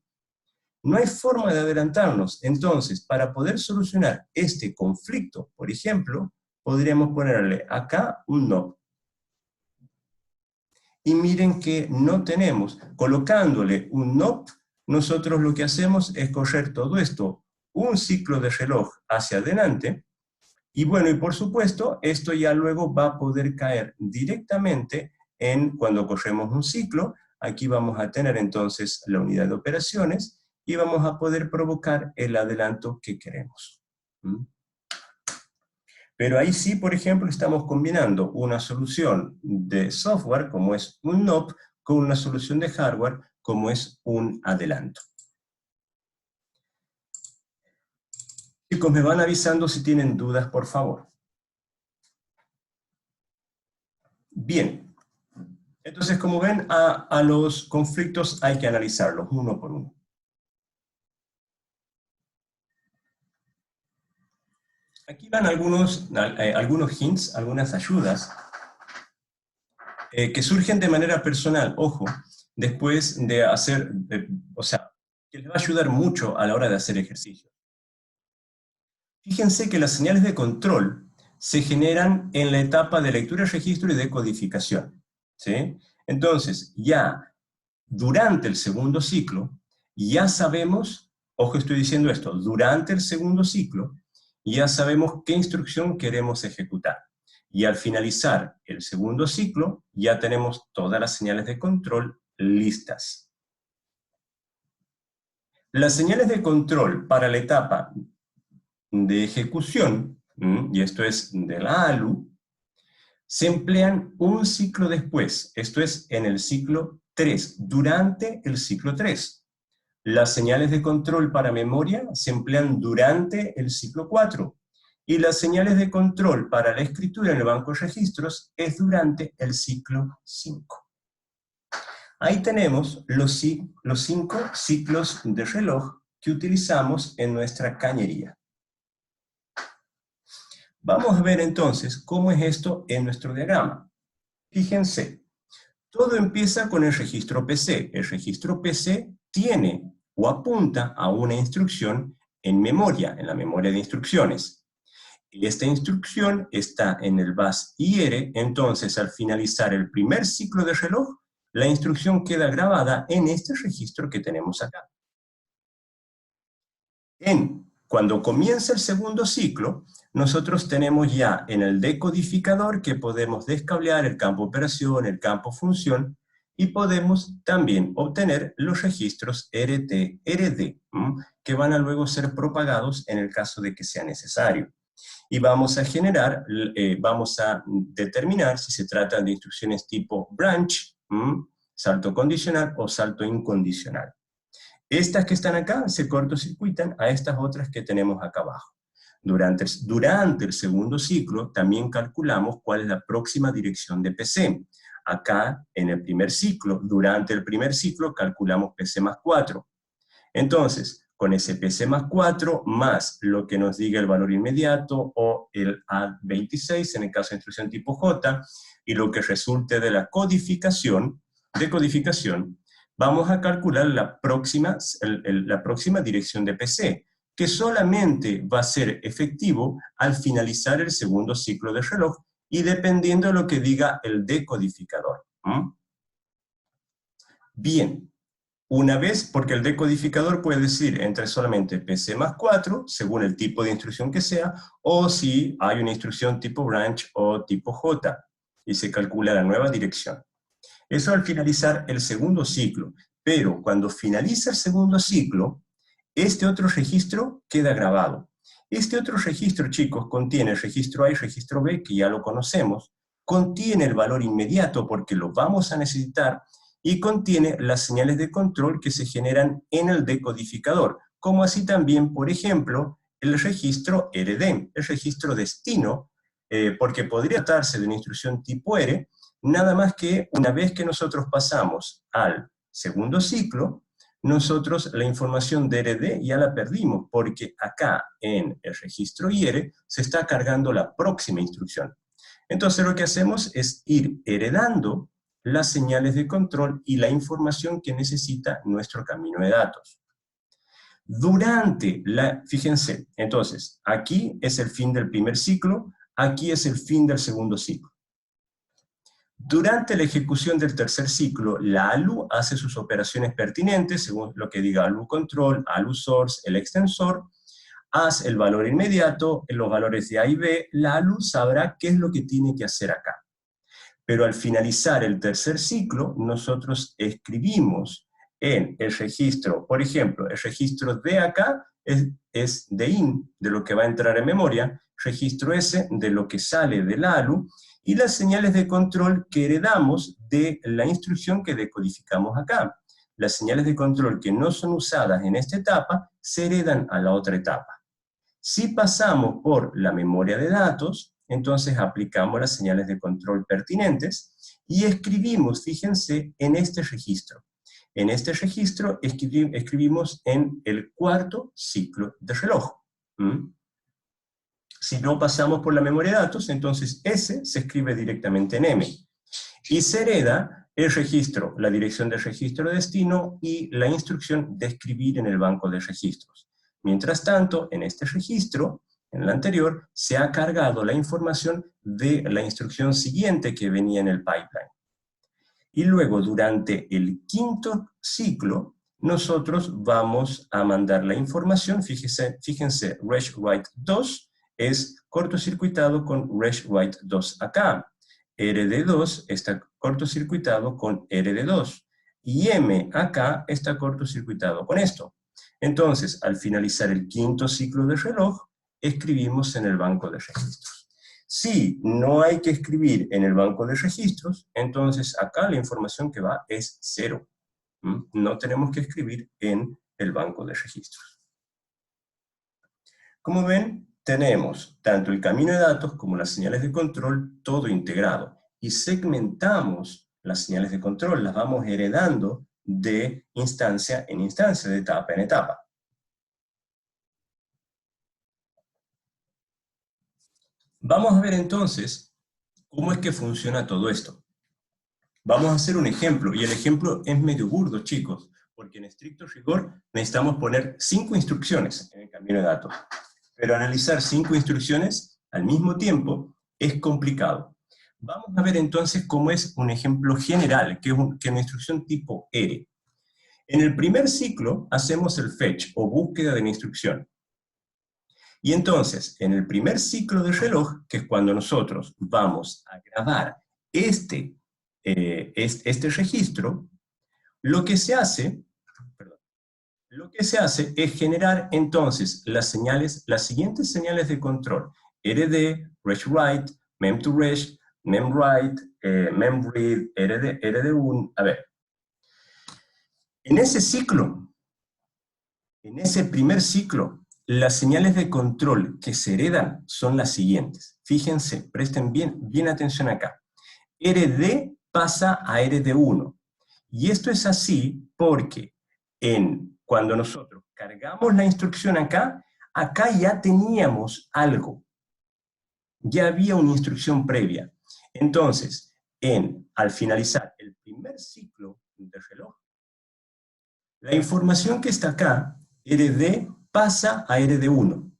No hay forma de adelantarnos. Entonces, para poder solucionar este conflicto, por ejemplo, podríamos ponerle acá un no. Y miren que no tenemos. Colocándole un no, nosotros lo que hacemos es correr todo esto un ciclo de reloj hacia adelante, y bueno, y por supuesto, esto ya luego va a poder caer directamente en cuando corremos un ciclo. Aquí vamos a tener entonces la unidad de operaciones y vamos a poder provocar el adelanto que queremos. ¿Mm? Pero ahí sí, por ejemplo, estamos combinando una solución de software, como es un NOP, con una solución de hardware, como es un adelanto. Chicos, me van avisando si tienen dudas, por favor. Bien. Entonces, como ven, a los conflictos hay que analizarlos uno por uno. Aquí van algunos hints, algunas ayudas, que surgen de manera personal, ojo, después de hacer, o sea, que les va a ayudar mucho a la hora de hacer ejercicio. Fíjense que las señales de control se generan en la etapa de lectura, registro y decodificación, ¿sí? Entonces, ya durante el segundo ciclo, ya sabemos, ojo estoy diciendo esto, durante el segundo ciclo, ya sabemos qué instrucción queremos ejecutar. Y al finalizar el segundo ciclo, ya tenemos todas las señales de control listas. Las señales de control para la etapa de ejecución, y esto es de la ALU, se emplean un ciclo después, esto es en el ciclo 3, durante el ciclo 3. Las señales de control para memoria se emplean durante el ciclo 4, y las señales de control para la escritura en el banco de registros es durante el ciclo 5. Ahí tenemos los 5 ciclos de reloj que utilizamos en nuestra cañería. Vamos a ver entonces cómo es esto en nuestro diagrama. Fíjense, todo empieza con el registro PC. El registro PC tiene o apunta a una instrucción en memoria, en la memoria de instrucciones. Esta instrucción está en el bus IR, entonces al finalizar el primer ciclo de reloj, la instrucción queda grabada en este registro que tenemos acá. Cuando comienza el segundo ciclo, nosotros tenemos ya en el decodificador que podemos descablear el campo operación, el campo función, y podemos también obtener los registros RT, RD, que van a luego ser propagados en el caso de que sea necesario. Y vamos a generar, vamos a determinar si se trata de instrucciones tipo branch, salto condicional o salto incondicional. Estas que están acá se cortocircuitan a estas otras que tenemos acá abajo. Durante el segundo ciclo también calculamos cuál es la próxima dirección de PC. Acá en el primer ciclo, durante el primer ciclo calculamos PC más 4. Entonces, con ese PC más 4 más lo que nos diga el valor inmediato o el A26 en el caso de instrucción tipo J y lo que resulte de la decodificación, vamos a calcular la próxima dirección de PC, que solamente va a ser efectivo al finalizar el segundo ciclo de reloj y dependiendo de lo que diga el decodificador. Bien, una vez, porque el decodificador puede decir entre solamente PC más 4, según el tipo de instrucción que sea, o si hay una instrucción tipo branch o tipo J, y se calcula la nueva dirección. Eso al finalizar el segundo ciclo, pero cuando finaliza el segundo ciclo, este otro registro queda grabado. Este otro registro, chicos, contiene el registro A y el registro B, que ya lo conocemos, contiene el valor inmediato porque lo vamos a necesitar, y contiene las señales de control que se generan en el decodificador, como así también, por ejemplo, el registro RD, el registro destino, porque podría tratarse de una instrucción tipo R, nada más que una vez que nosotros pasamos al segundo ciclo, nosotros la información de RD ya la perdimos, porque acá en el registro IR se está cargando la próxima instrucción. Entonces lo que hacemos es ir heredando las señales de control y la información que necesita nuestro camino de datos. Fíjense, entonces, aquí es el fin del primer ciclo, aquí es el fin del segundo ciclo. Durante la ejecución del tercer ciclo, la ALU hace sus operaciones pertinentes, según lo que diga ALU control, ALU source, el extensor. haz el valor inmediato, los valores de A y B, la ALU sabrá qué es lo que tiene que hacer acá. Pero al finalizar el tercer ciclo, nosotros escribimos en el registro, por ejemplo, el registro D acá es de IN, de lo que va a entrar en memoria, registro S de lo que sale del ALU, y las señales de control que heredamos de la instrucción que decodificamos acá. Las señales de control que no son usadas en esta etapa se heredan a la otra etapa. Si pasamos por la memoria de datos, entonces aplicamos las señales de control pertinentes y escribimos, fíjense, en este registro. En este registro escribimos en el cuarto ciclo de reloj. Si no pasamos por la memoria de datos, entonces S se escribe directamente en M. Y se hereda el registro, la dirección del registro de destino y la instrucción de escribir en el banco de registros. Mientras tanto, en este registro, en el anterior, se ha cargado la información de la instrucción siguiente que venía en el pipeline. Y luego, durante el quinto ciclo, nosotros vamos a mandar la información, fíjense, RegWrite 2 es cortocircuitado con RegWrite 2 acá. RD2 está cortocircuitado con RD2. Y M acá está cortocircuitado con esto. Entonces, al finalizar el quinto ciclo de reloj, escribimos en el banco de registros. Si no hay que escribir en el banco de registros, entonces acá la información que va es 0. No tenemos que escribir en el banco de registros. Como ven, tenemos tanto el camino de datos como las señales de control, todo integrado. Y segmentamos las señales de control, las vamos heredando de instancia en instancia, de etapa en etapa. Vamos a ver entonces cómo es que funciona todo esto. Vamos a hacer un ejemplo, y el ejemplo es medio burdo, chicos, porque en estricto rigor necesitamos poner 5 instrucciones en el camino de datos. Pero analizar 5 instrucciones al mismo tiempo es complicado. Vamos a ver entonces cómo es un ejemplo general, que es una instrucción tipo R. En el primer ciclo hacemos el fetch, o búsqueda de la instrucción. Y entonces, en el primer ciclo de reloj, que es cuando nosotros vamos a grabar este registro, lo que se hace es generar entonces las siguientes señales de control: RD, RegWrite, Mem2Reg, MemWrite, MemRead, RD1. A ver, en ese ciclo, en ese primer ciclo, las señales de control que se heredan son las siguientes. Fíjense, presten bien atención acá. RD pasa a RD1. Y esto es así porque cuando nosotros cargamos la instrucción acá ya teníamos algo. Ya había una instrucción previa. Entonces, al finalizar el primer ciclo del reloj, la información que está acá, RD, pasa a RD1.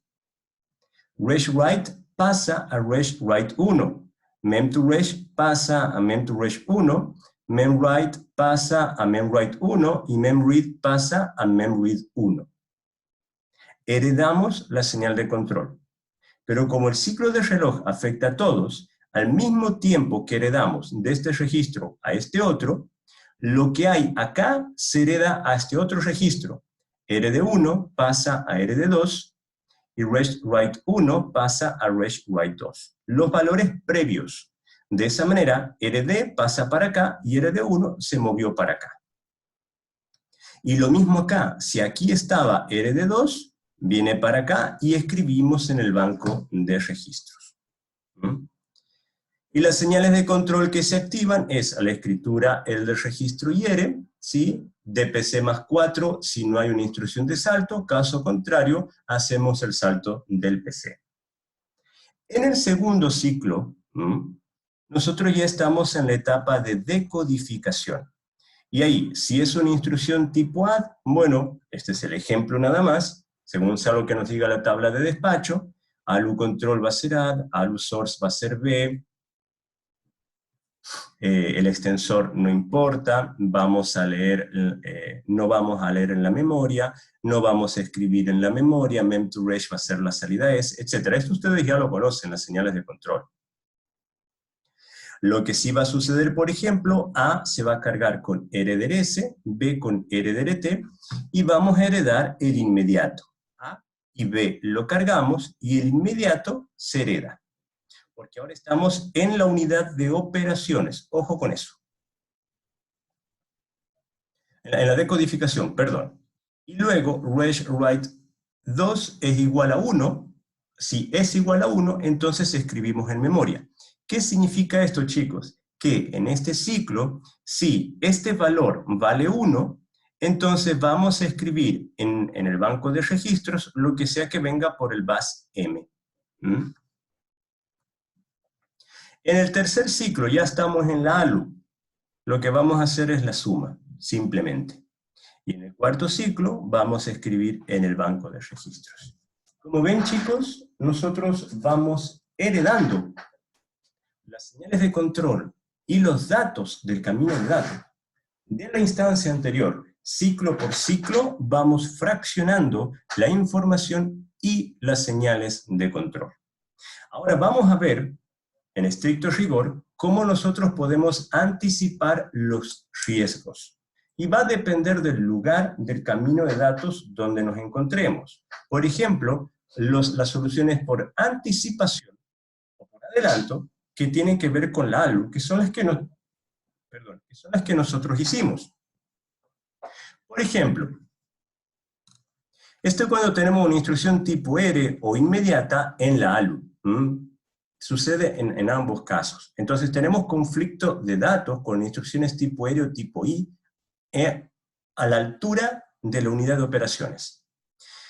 RegWrite pasa a RegWrite 1. Mem2Reg pasa a Mem2Reg 1. MemWrite pasa a MemWrite 1 y MemRead pasa a MemRead 1. Heredamos la señal de control. Pero como el ciclo de reloj afecta a todos, al mismo tiempo que heredamos de este registro a este otro, lo que hay acá se hereda a este otro registro. RD1 pasa a RD2 y RegWrite 1 pasa a RegWrite 2. Los valores previos. De esa manera, RD pasa para acá y RD1 se movió para acá. Y lo mismo acá, si aquí estaba RD2, viene para acá y escribimos en el banco de registros. Y las señales de control que se activan es a la escritura el del registro IR, ¿sí? DPC más 4 si no hay una instrucción de salto, caso contrario, hacemos el salto del PC. En el segundo ciclo, nosotros ya estamos en la etapa de decodificación. Y ahí, si es una instrucción tipo add, bueno, este es el ejemplo nada más, según sea lo que nos diga la tabla de despacho, ALU control va a ser add, ALU source va a ser B, el extensor no importa, vamos a leer, no vamos a leer en la memoria, no vamos a escribir en la memoria, mem2resh va a ser la salida es, etc. Esto ustedes ya lo conocen, las señales de control. Lo que sí va a suceder, por ejemplo, A se va a cargar con hereder S, B con hereder T, y vamos a heredar el inmediato. A y B lo cargamos, y el inmediato se hereda. Porque ahora estamos en la unidad de operaciones. Ojo con eso. En la decodificación, perdón. Y luego, resh write 2 es igual a 1. Si es igual a 1, entonces escribimos en memoria. ¿Qué significa esto, chicos? Que en este ciclo, si este valor vale 1, entonces vamos a escribir en el banco de registros lo que sea que venga por el bus M. ¿Mm? En el tercer ciclo ya estamos en la ALU. Lo que vamos a hacer es la suma, simplemente. Y en el cuarto ciclo vamos a escribir en el banco de registros. Como ven, chicos, nosotros vamos heredando las señales de control y los datos del camino de datos de la instancia anterior. Ciclo por ciclo vamos fraccionando la información y las señales de control. Ahora vamos a ver, en estricto rigor, cómo nosotros podemos anticipar los riesgos. Y va a depender del lugar del camino de datos donde nos encontremos. Por ejemplo, las soluciones por anticipación o por adelanto, que tienen que ver con la ALU, que son las que nosotros hicimos. Por ejemplo, esto es cuando tenemos una instrucción tipo R o inmediata en la ALU. Sucede en ambos casos. Entonces tenemos conflicto de datos con instrucciones tipo R o tipo I a la altura de la unidad de operaciones.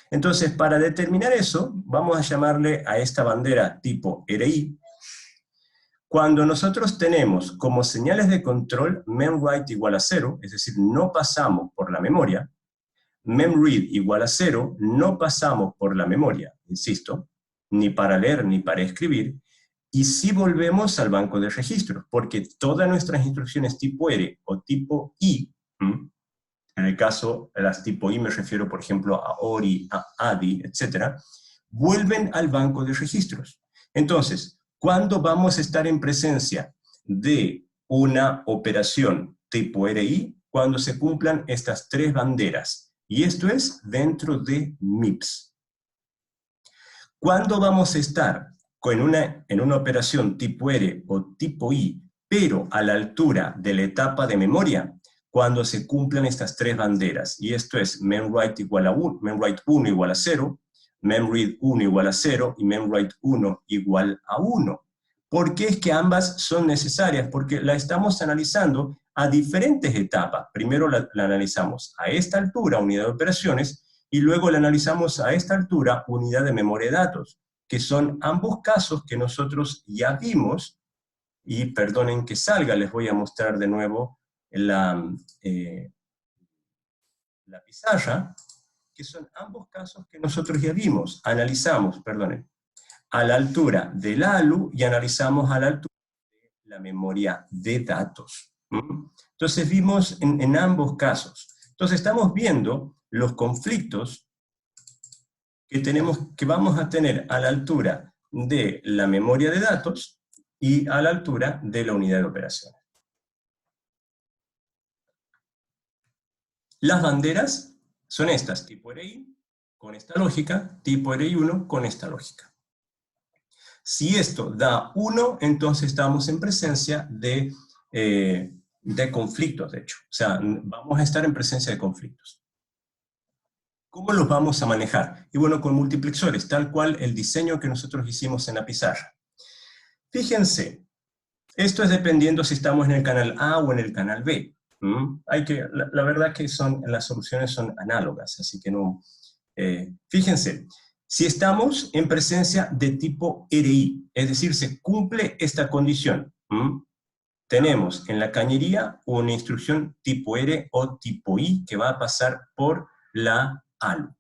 Entonces, para determinar eso, vamos a llamarle a esta bandera tipo RI. Cuando nosotros tenemos como señales de control memWrite igual a 0, es decir, no pasamos por la memoria, memRead igual a 0, no pasamos por la memoria, insisto, ni para leer ni para escribir, y sí volvemos al banco de registros, porque todas nuestras instrucciones tipo R o tipo I, en el caso de las tipo I me refiero, por ejemplo, a ORI, a ADI, etc., vuelven al banco de registros. Entonces, ¿cuándo vamos a estar en presencia de una operación tipo RI? Cuando se cumplan estas tres banderas. Y esto es dentro de MIPS. ¿Cuándo vamos a estar en una operación tipo R o tipo I, pero a la altura de la etapa de memoria? Cuando se cumplan estas tres banderas. Y esto es memWrite igual a 1, memWrite 1 igual a 0, memRead 1 igual a 0 y memWrite 1 igual a 1. ¿Por qué es que ambas son necesarias? Porque la estamos analizando a diferentes etapas. Primero la analizamos a esta altura, unidad de operaciones, y luego la analizamos a esta altura, unidad de memoria de datos, que son ambos casos que nosotros ya vimos, y perdonen que salga, les voy a mostrar de nuevo la pizarra, que son ambos casos que nosotros ya vimos, analizamos, perdonen, a la altura del ALU y analizamos a la altura de la memoria de datos. Entonces vimos en ambos casos. Entonces estamos viendo los conflictos que vamos a tener a la altura de la memoria de datos y a la altura de la unidad de operaciones. Las banderas son estas, tipo RI con esta lógica, tipo RI1 con esta lógica. Si esto da 1, entonces estamos en presencia de conflictos, de hecho. O sea, vamos a estar en presencia de conflictos. ¿Cómo los vamos a manejar? Y bueno, con multiplexores, tal cual el diseño que nosotros hicimos en la pizarra. Fíjense, esto es dependiendo si estamos en el canal A o en el canal B. La verdad que las soluciones son análogas, así que no... fíjense, si estamos en presencia de tipo RI, es decir, se cumple esta condición, tenemos en la cañería una instrucción tipo R o tipo I que va a pasar por la ALU.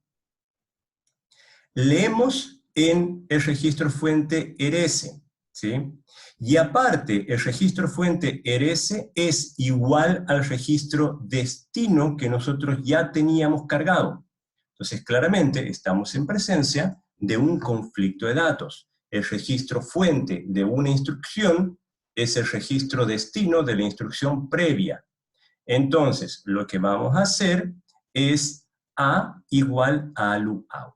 Leemos en el registro fuente RS, ¿sí? Y aparte, el registro fuente RS es igual al registro destino que nosotros ya teníamos cargado. Entonces, claramente, estamos en presencia de un conflicto de datos. El registro fuente de una instrucción es el registro destino de la instrucción previa. Entonces, lo que vamos a hacer es A igual a ALU out.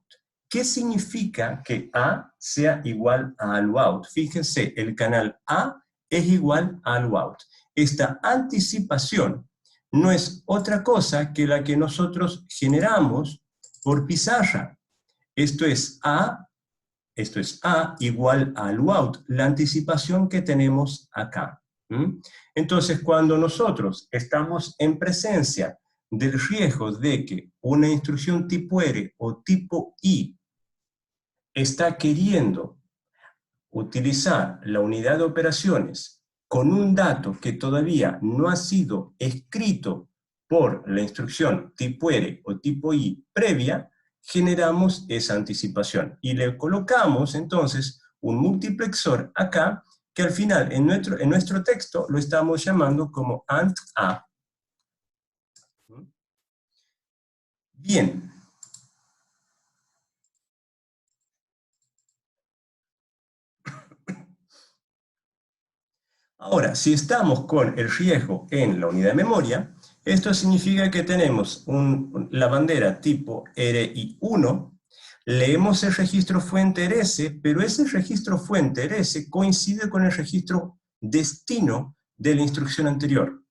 ¿Qué significa que A sea igual a ALU out? Fíjense, el canal A es igual a ALU out. Esta anticipación no es otra cosa que la que nosotros generamos por pizarra. Esto es A igual a ALU out, la anticipación que tenemos acá. Entonces, cuando nosotros estamos en presencia del riesgo de que una instrucción tipo R o tipo I está queriendo utilizar la unidad de operaciones con un dato que todavía no ha sido escrito por la instrucción tipo R o tipo I previa, generamos esa anticipación y le colocamos entonces un multiplexor acá que al final en nuestro texto lo estamos llamando como AND A. Bien. Ahora, si estamos con el riesgo en la unidad de memoria, esto significa que tenemos la bandera tipo RI1, leemos el registro fuente RS, pero ese registro fuente RS coincide con el registro destino de la instrucción anterior.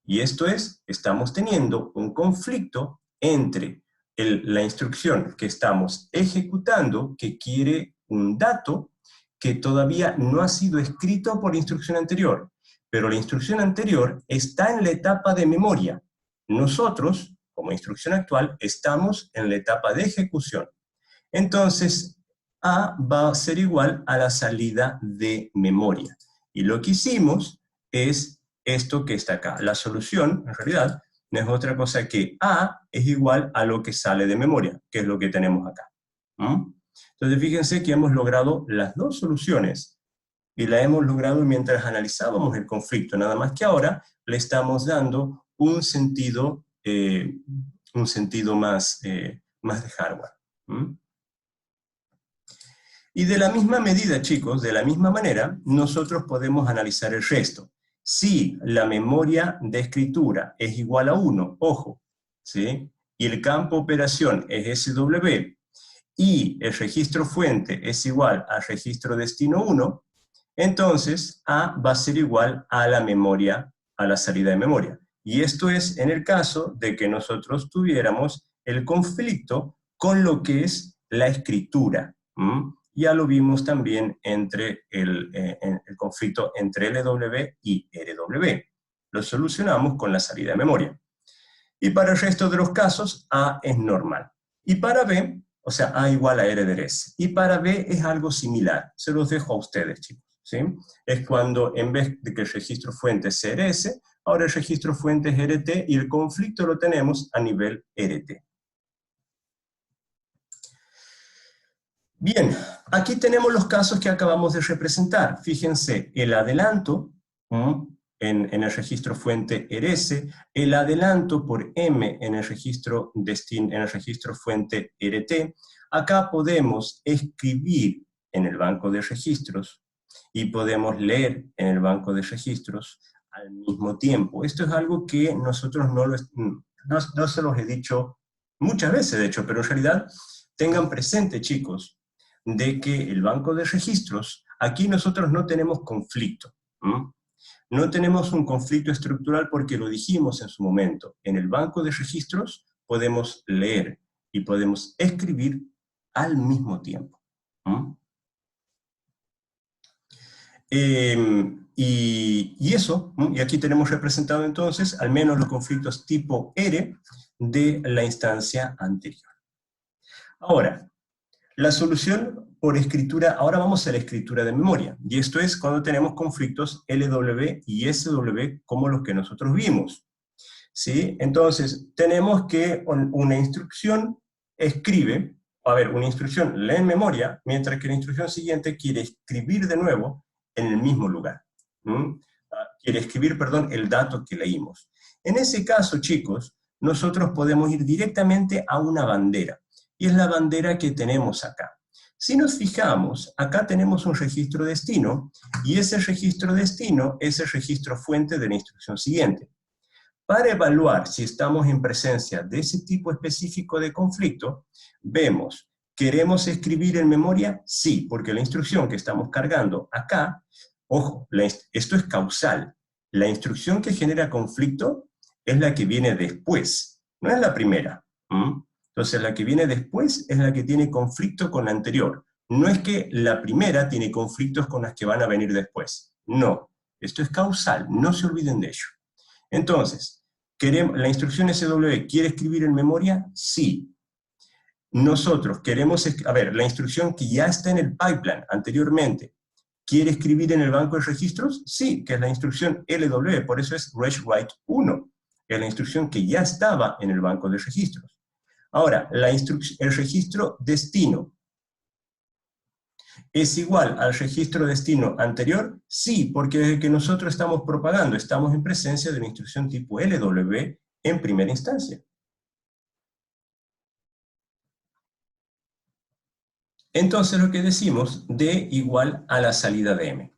Y esto es, estamos teniendo un conflicto entre la instrucción que estamos ejecutando, que quiere un dato que todavía no ha sido escrito por la instrucción anterior, pero la instrucción anterior está en la etapa de memoria. Nosotros, como instrucción actual, estamos en la etapa de ejecución. Entonces, A va a ser igual a la salida de memoria. Y lo que hicimos es esto que está acá. La solución, en realidad, no es otra cosa que A es igual a lo que sale de memoria, que es lo que tenemos acá. Entonces, fíjense que hemos logrado las dos soluciones, y la hemos logrado mientras analizábamos el conflicto, nada más que ahora le estamos dando un sentido más, más de hardware. Y de la misma medida, chicos, de la misma manera, nosotros podemos analizar el resto. Si la memoria de escritura es igual a 1, ojo, ¿sí? Y el campo operación es SW, y el registro fuente es igual al registro destino 1, entonces A va a ser igual a la memoria, a la salida de memoria. Y esto es en el caso de que nosotros tuviéramos el conflicto con lo que es la escritura. Ya lo vimos también entre el conflicto entre LW y RW. Lo solucionamos con la salida de memoria. Y para el resto de los casos, A es normal. Y para B, o sea, A igual a R de S. Y para B es algo similar. Se los dejo a ustedes, chicos. ¿Sí? Es cuando en vez de que el registro fuente es RS, ahora el registro fuente es RT y el conflicto lo tenemos a nivel RT. Bien, aquí tenemos los casos que acabamos de representar. Fíjense, el adelanto en el registro fuente RS, el adelanto por M en el registro fuente RT. Acá podemos escribir en el banco de registros y podemos leer en el banco de registros al mismo tiempo. Esto es algo que nosotros no se los he dicho muchas veces, de hecho, pero en realidad tengan presente, chicos, de que el banco de registros, aquí nosotros no tenemos conflicto. No tenemos un conflicto estructural porque lo dijimos en su momento. En el banco de registros podemos leer y podemos escribir al mismo tiempo. Y eso, y aquí tenemos representado entonces al menos los conflictos tipo R de la instancia anterior. Ahora, la solución por escritura, ahora vamos a la escritura de memoria, y esto es cuando tenemos conflictos LW y SW como los que nosotros vimos. ¿Sí? Entonces, tenemos que una instrucción una instrucción lee en memoria, mientras que la instrucción siguiente quiere escribir de nuevo en el mismo lugar. Quiere escribir, perdón, el dato que leímos. En ese caso, chicos, nosotros podemos ir directamente a una bandera, y es la bandera que tenemos acá. Si nos fijamos, acá tenemos un registro destino, y ese registro destino es el registro fuente de la instrucción siguiente. Para evaluar si estamos en presencia de ese tipo específico de conflicto, vemos, ¿queremos escribir en memoria? Sí, porque la instrucción que estamos cargando acá, ojo, esto es causal. La instrucción que genera conflicto es la que viene después, no es la primera. Entonces la que viene después es la que tiene conflicto con la anterior. No es que la primera tiene conflictos con las que van a venir después. No, esto es causal, no se olviden de ello. Entonces, la instrucción SW, ¿quiere escribir en memoria? Sí. Nosotros queremos, a ver, la instrucción que ya está en el pipeline anteriormente, ¿quiere escribir en el banco de registros? Sí, que es la instrucción LW, por eso es RegWrite 1, es la instrucción que ya estaba en el banco de registros. Ahora, el registro destino, ¿es igual al registro destino anterior? Sí, porque desde que nosotros estamos propagando, estamos en presencia de una instrucción tipo LW en primera instancia. Entonces lo que decimos, D igual a la salida de M.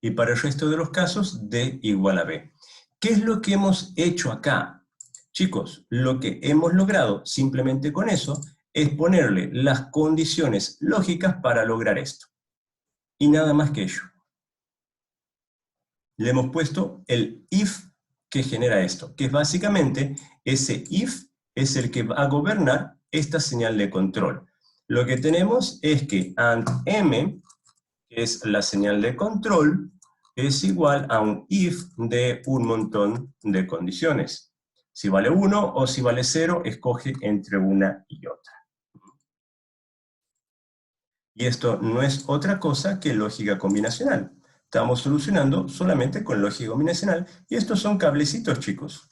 Y para el resto de los casos, D igual a B. ¿Qué es lo que hemos hecho acá? Chicos, lo que hemos logrado simplemente con eso es ponerle las condiciones lógicas para lograr esto. Y nada más que ello. Le hemos puesto el if que genera esto, que es básicamente ese if es el que va a gobernar esta señal de control. Lo que tenemos es que and m, que es la señal de control, es igual a un if de un montón de condiciones. Si vale 1 o si vale 0, escoge entre una y otra. Y esto no es otra cosa que lógica combinacional. Estamos solucionando solamente con lógica combinacional, y estos son cablecitos, chicos.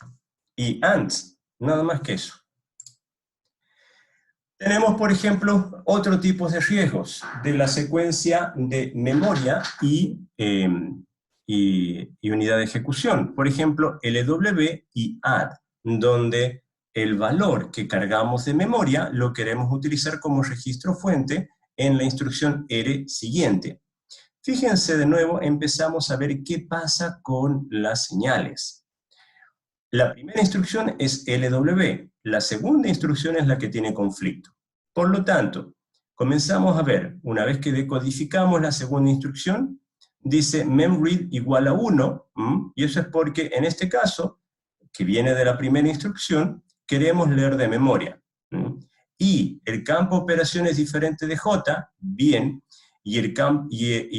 Y ANDs, nada más que eso. Tenemos, por ejemplo, otro tipo de riesgos de la secuencia de memoria y unidad de ejecución. Por ejemplo, LW y add, donde el valor que cargamos de memoria lo queremos utilizar como registro fuente en la instrucción R siguiente. Fíjense de nuevo, empezamos a ver qué pasa con las señales. La primera instrucción es LW, la segunda instrucción es la que tiene conflicto. Por lo tanto, comenzamos a ver, una vez que decodificamos la segunda instrucción, dice memread igual a 1, y eso es porque en este caso, que viene de la primera instrucción, queremos leer de memoria. Y el campo operación es diferente de J, bien, y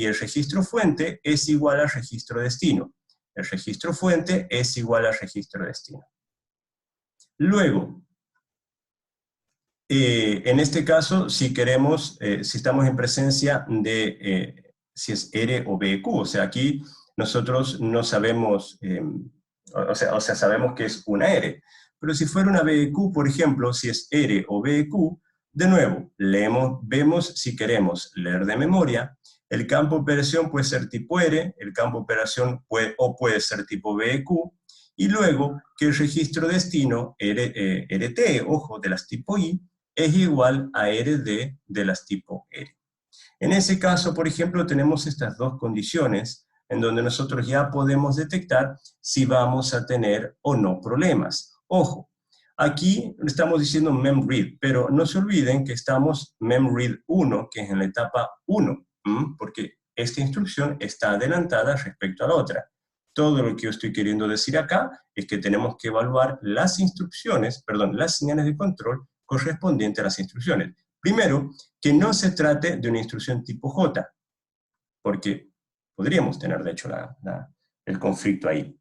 el registro fuente es igual al registro destino. El registro fuente es igual al registro destino. Luego, en este caso, si queremos, si estamos en presencia de si es R o BQ, o sea, aquí nosotros no sabemos, o sea, sabemos que es una R, pero si fuera una BQ, por ejemplo, si es R o BQ, de nuevo, vemos si queremos leer de memoria. El campo operación puede ser tipo R, el campo operación puede ser tipo BQ, y luego que el registro destino, RT, ojo, de las tipo I, es igual a RD de las tipo R. En ese caso, por ejemplo, tenemos estas dos condiciones en donde nosotros ya podemos detectar si vamos a tener o no problemas. Ojo, aquí estamos diciendo memread, pero no se olviden que estamos memread 1, que es en la etapa 1, porque esta instrucción está adelantada respecto a la otra. Todo lo que yo estoy queriendo decir acá es que tenemos que evaluar las instrucciones, perdón, las señales de control correspondientes a las instrucciones. Primero, que no se trate de una instrucción tipo J, porque podríamos tener, de hecho, el conflicto ahí.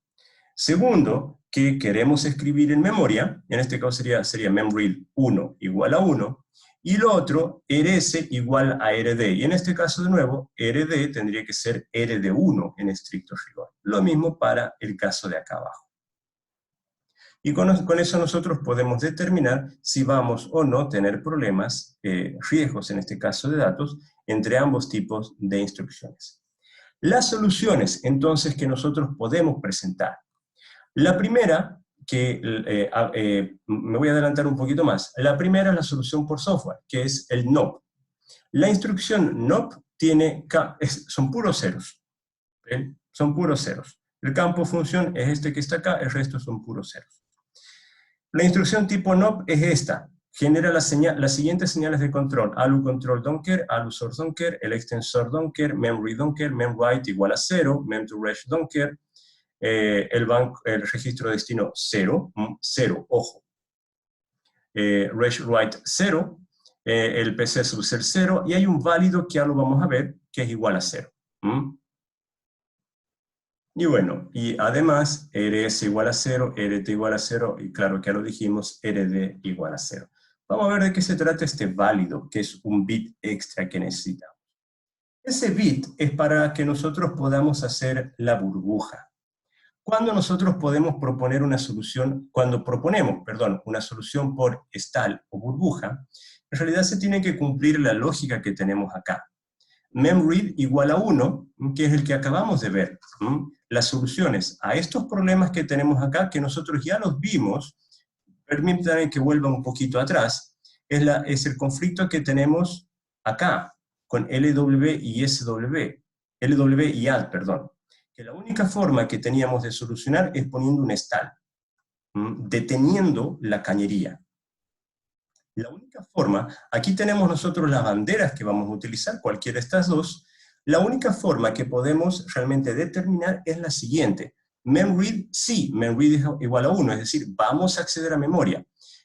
Segundo, que queremos escribir en memoria, en este caso sería memread 1 igual a 1, y lo otro, rs igual a rd, y en este caso de nuevo, rd tendría que ser rd1 en estricto rigor. Lo mismo para el caso de acá abajo. Y con eso nosotros podemos determinar si vamos o no a tener problemas, riesgos en este caso de datos, entre ambos tipos de instrucciones. Las soluciones, entonces, que nosotros podemos presentar. La primera, me voy a adelantar un poquito más. La primera es la solución por software, que es el NOP. La instrucción NOP son puros ceros. ¿Ven? Son puros ceros. El campo función es este que está acá, el resto son puros ceros. La instrucción tipo NOP es esta. Genera las siguientes señales de control. ALU control don't care, ALU source don't care, el extensor don't care, memread don't care, memwrite igual a 0, mem2res don't care, el registro de destino 0, 0, ojo. Write 0, el PC subcell 0, y hay un válido que ya lo vamos a ver, que es igual a 0. Y bueno, y además, RS igual a 0, RT igual a 0, y claro que ya lo dijimos, RD igual a 0. Vamos a ver de qué se trata este válido, que es un bit extra que necesitamos. Ese bit es para que nosotros podamos hacer la burbuja. Cuando nosotros podemos proponer una solución, cuando proponemos, perdón, una solución por stall o burbuja, en realidad se tiene que cumplir la lógica que tenemos acá. Memread igual a 1, que es el que acabamos de ver. Las soluciones a estos problemas que tenemos acá, que nosotros ya los vimos, permítanme que vuelva un poquito atrás, es el conflicto que tenemos acá, con LW y SW, LW y add, perdón. Que la única forma que teníamos de solucionar es poniendo un stall, deteniendo la cañería. La única forma, aquí tenemos nosotros las banderas que vamos a utilizar, cualquiera de estas dos, la única forma que podemos realmente determinar es la siguiente. Memread, sí, memread es igual a 1, es decir, vamos a acceder a memoria.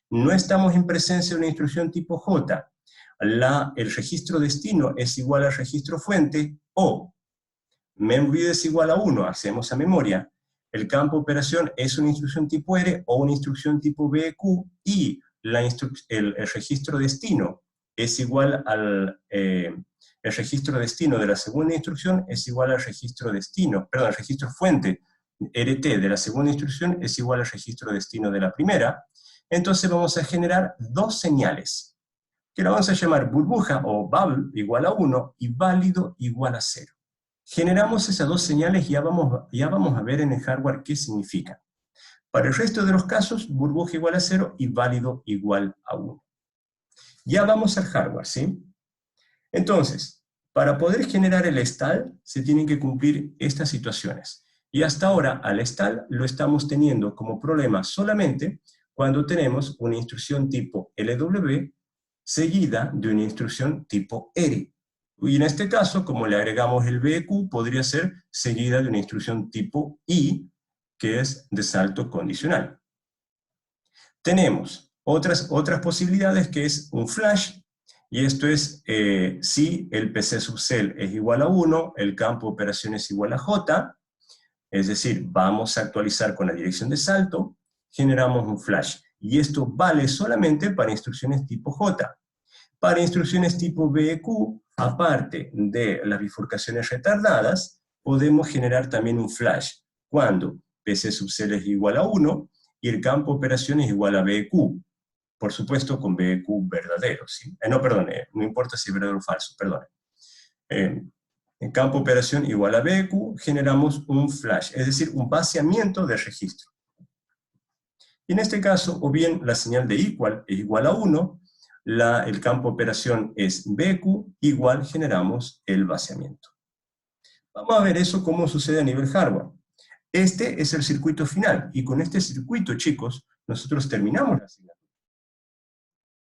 No estamos en presencia de una instrucción tipo J. El registro destino es igual al registro fuente, o memread es igual a 1, accedemos a memoria. El campo de operación es una instrucción tipo R o una instrucción tipo BQ, y el registro destino es igual el registro destino de la segunda instrucción es igual al registro destino, perdón, el registro fuente RT de la segunda instrucción es igual al registro destino de la primera. Entonces vamos a generar dos señales, que la vamos a llamar burbuja o bubble igual a 1 y válido igual a 0. Generamos esas dos señales y ya vamos a ver en el hardware qué significa. Para el resto de los casos, burbuja igual a 0 y válido igual a 1. Ya vamos al hardware, ¿sí? Entonces, para poder generar el stall, se tienen que cumplir estas situaciones. Y hasta ahora, al stall lo estamos teniendo como problema solamente cuando tenemos una instrucción tipo LW seguida de una instrucción tipo R. Y en este caso, como le agregamos el BQ, podría ser seguida de una instrucción tipo I, que es de salto condicional. Tenemos otras posibilidades, que es un flash, y esto es si el PC subcell es igual a 1, el campo de operación es igual a J, es decir, vamos a actualizar con la dirección de salto, generamos un flash. Y esto vale solamente para instrucciones tipo J. Para instrucciones tipo BQ, aparte de las bifurcaciones retardadas, podemos generar también un flash, cuando PC subcell es igual a 1 y el campo de operación es igual a BQ. Por supuesto, con BQ verdadero, ¿sí? No, perdón, no importa si es verdadero o falso, perdón. En campo de operación igual a BQ, generamos un flash, es decir, un vaciamiento de registro. Y en este caso, o bien la señal de equal es igual a 1, el campo de operación es BQ, igual generamos el vaciamiento. Vamos a ver eso cómo sucede a nivel hardware. Este es el circuito final, y con este circuito, chicos, nosotros terminamos la asignatura.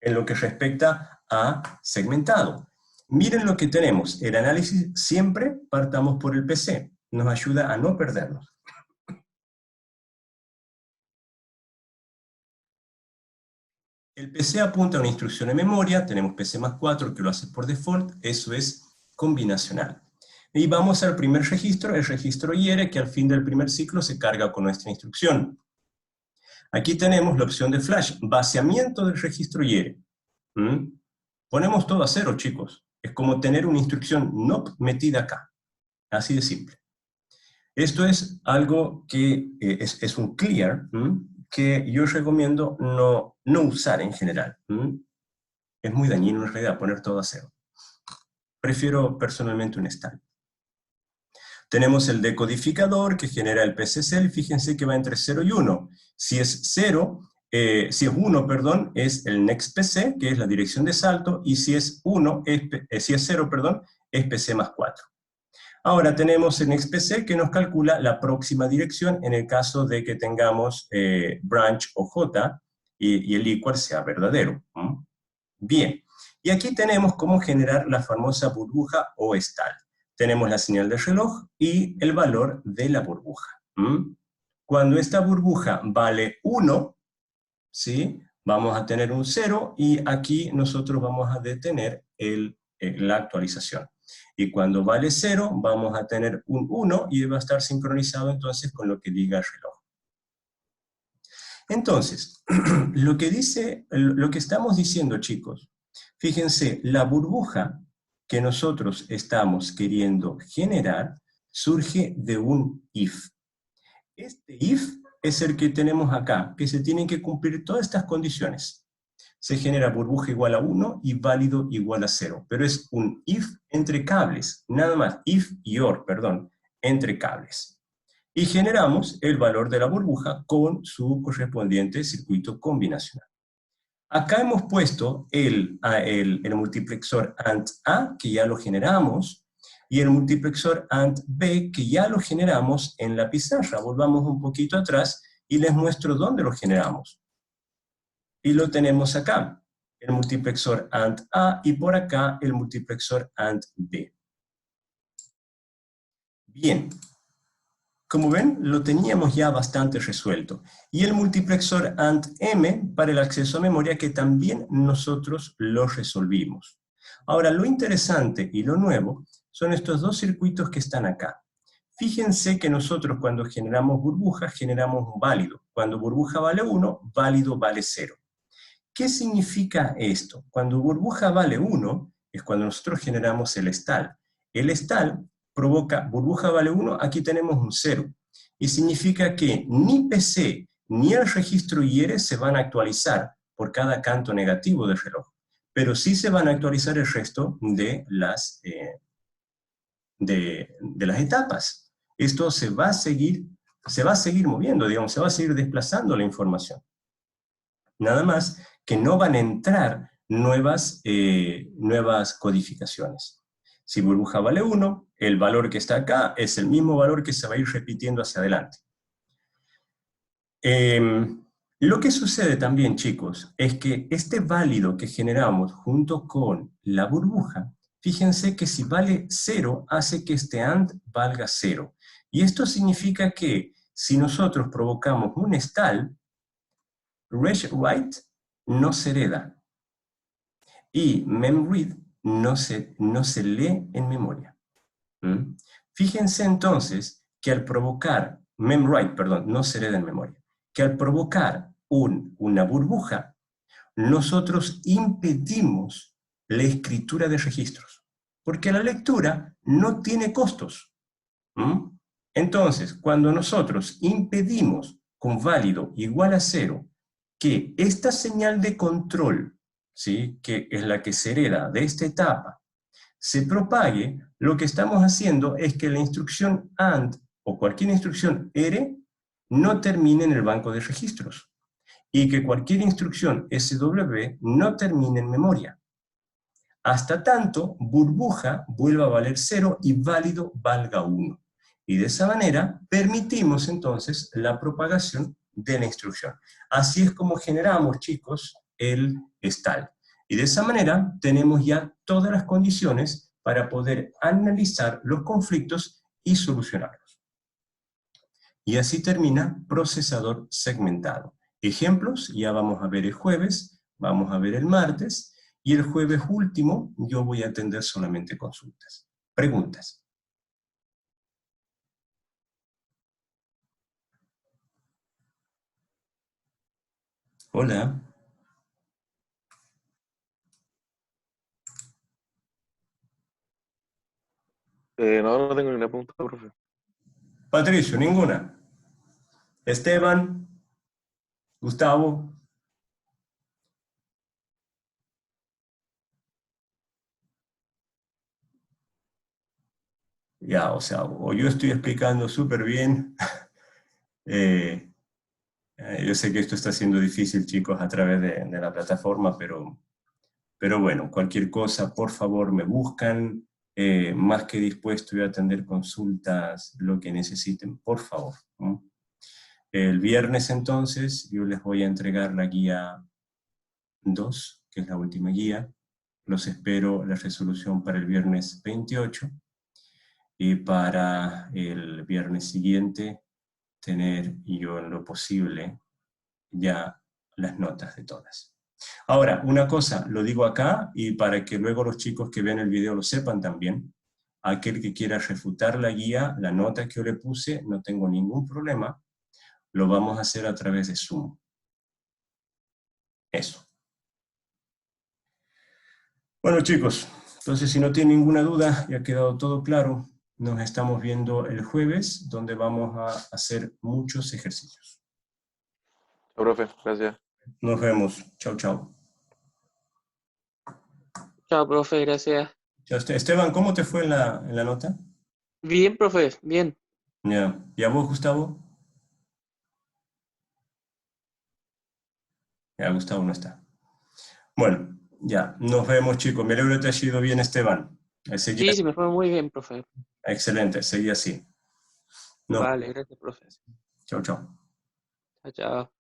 En lo que respecta a segmentado. Miren lo que tenemos. El análisis siempre partamos por el PC. Nos ayuda a no perdernos. El PC apunta a una instrucción de memoria, tenemos PC más 4 que lo hace por default, eso es combinacional. Y vamos al primer registro, el registro IR, que al fin del primer ciclo se carga con nuestra instrucción. Aquí tenemos la opción de flash, vaciamiento del registro IR. Ponemos todo a 0, chicos. Es como tener una instrucción NOP metida acá. Así de simple. Esto es algo que es un clear, que yo recomiendo no usar en general. Es muy dañino en realidad poner todo a 0. Prefiero personalmente un stall. Tenemos el decodificador que genera el PCCL, fíjense que va entre 0 y 1. Si es 1, perdón, es el next PC, que es la dirección de salto, y si es 0, perdón, es PC más 4. Ahora tenemos el next PC que nos calcula la próxima dirección en el caso de que tengamos branch o J y el equal sea verdadero. Bien, y aquí tenemos cómo generar la famosa burbuja o stall. Tenemos la señal de reloj y el valor de la burbuja. Cuando esta burbuja vale 1, ¿sí? Vamos a tener un 0 y aquí nosotros vamos a detener la actualización. Y cuando vale 0, vamos a tener un 1 y va a estar sincronizado entonces con lo que diga el reloj. Entonces, lo que estamos diciendo, chicos, fíjense, la burbuja que nosotros estamos queriendo generar surge de un if. Este if es el que tenemos acá, que se tienen que cumplir todas estas condiciones. Se genera burbuja igual a 1 y válido igual a 0, pero es un if entre cables, nada más, if y or, perdón, entre cables. Y generamos el valor de la burbuja con su correspondiente circuito combinacional. Acá hemos puesto el multiplexor AND A, que ya lo generamos, y el multiplexor AND B, que ya lo generamos en la pizarra. Volvamos un poquito atrás y les muestro dónde lo generamos. Y lo tenemos acá, el multiplexor AND A, y por acá el multiplexor AND B. Bien, como ven, lo teníamos ya bastante resuelto. Y el multiplexor AND M para el acceso a memoria, que también nosotros lo resolvimos. Ahora, lo interesante y lo nuevo son estos dos circuitos que están acá. Fíjense que nosotros cuando generamos burbuja, generamos un válido. Cuando burbuja vale 1, válido vale 0. ¿Qué significa esto? Cuando burbuja vale 1, es cuando nosotros generamos el stall. El stall provoca burbuja vale 1, aquí tenemos un 0. Y significa que ni PC ni el registro IR se van a actualizar por cada canto negativo del reloj. Pero sí se van a actualizar el resto de las etapas. Esto se va a seguir moviendo, digamos, se va a seguir desplazando la información. Nada más que no van a entrar nuevas codificaciones. Si burbuja vale 1, el valor que está acá es el mismo valor que se va a ir repitiendo hacia adelante. Lo que sucede también, chicos, es que este válido que generamos junto con la burbuja, fíjense que si vale 0, hace que este AND valga 0. Y esto significa que si nosotros provocamos un stall, read-write no se hereda y memread no se lee en memoria. Fíjense entonces que al provocar, memwrite, perdón, no se hereda en memoria, que al provocar una burbuja, nosotros impedimos la escritura de registros, porque la lectura no tiene costos. Entonces, cuando nosotros impedimos con válido igual a 0 que esta señal de control, ¿sí?, que es la que se hereda de esta etapa, se propague, lo que estamos haciendo es que la instrucción AND o cualquier instrucción R no termine en el banco de registros y que cualquier instrucción SW no termine en memoria. Hasta tanto, burbuja vuelva a valer 0 y válido valga 1. Y de esa manera permitimos entonces la propagación de la instrucción. Así es como generamos, chicos, el stall. Y de esa manera tenemos ya todas las condiciones para poder analizar los conflictos y solucionarlos. Y así termina procesador segmentado. Ejemplos, ya vamos a ver el jueves, vamos a ver el martes, y el jueves último yo voy a atender solamente consultas. Preguntas. Hola. No, no tengo ninguna pregunta, profe. Patricio, ninguna. Esteban, Gustavo. Ya, o sea, o yo estoy explicando súper bien. Yo sé que esto está siendo difícil, chicos, a través de la plataforma, pero bueno, cualquier cosa, por favor, me buscan. Más que dispuesto voy a atender consultas, lo que necesiten, por favor. ¿No? El viernes, entonces, yo les voy a entregar la guía 2, que es la última guía. Los espero la resolución para el viernes 28 y para el viernes siguiente tener yo en lo posible ya las notas de todas. Ahora, una cosa, lo digo acá y para que luego los chicos que ven el video lo sepan también, aquel que quiera refutar la guía, la nota que yo le puse, no tengo ningún problema, lo vamos a hacer a través de Zoom. Eso. Bueno, chicos, entonces si no tienen ninguna duda, ya ha quedado todo claro, nos estamos viendo el jueves, donde vamos a hacer muchos ejercicios. Chao, profe, gracias. Nos vemos. Chao, chao. Chao, profe, gracias. Chao, Esteban, ¿cómo te fue en la nota? Bien, profe, bien. Ya. ¿Y a vos, Gustavo? Ya, Gustavo no está. Bueno, ya. Nos vemos, chicos. Me alegro que te haya ido bien, Esteban. Seguí Sí, así. se me fue muy bien, profe. Excelente, seguí así. Nos Vale, vemos. gracias, profe. Chao, chao. Chao, chao.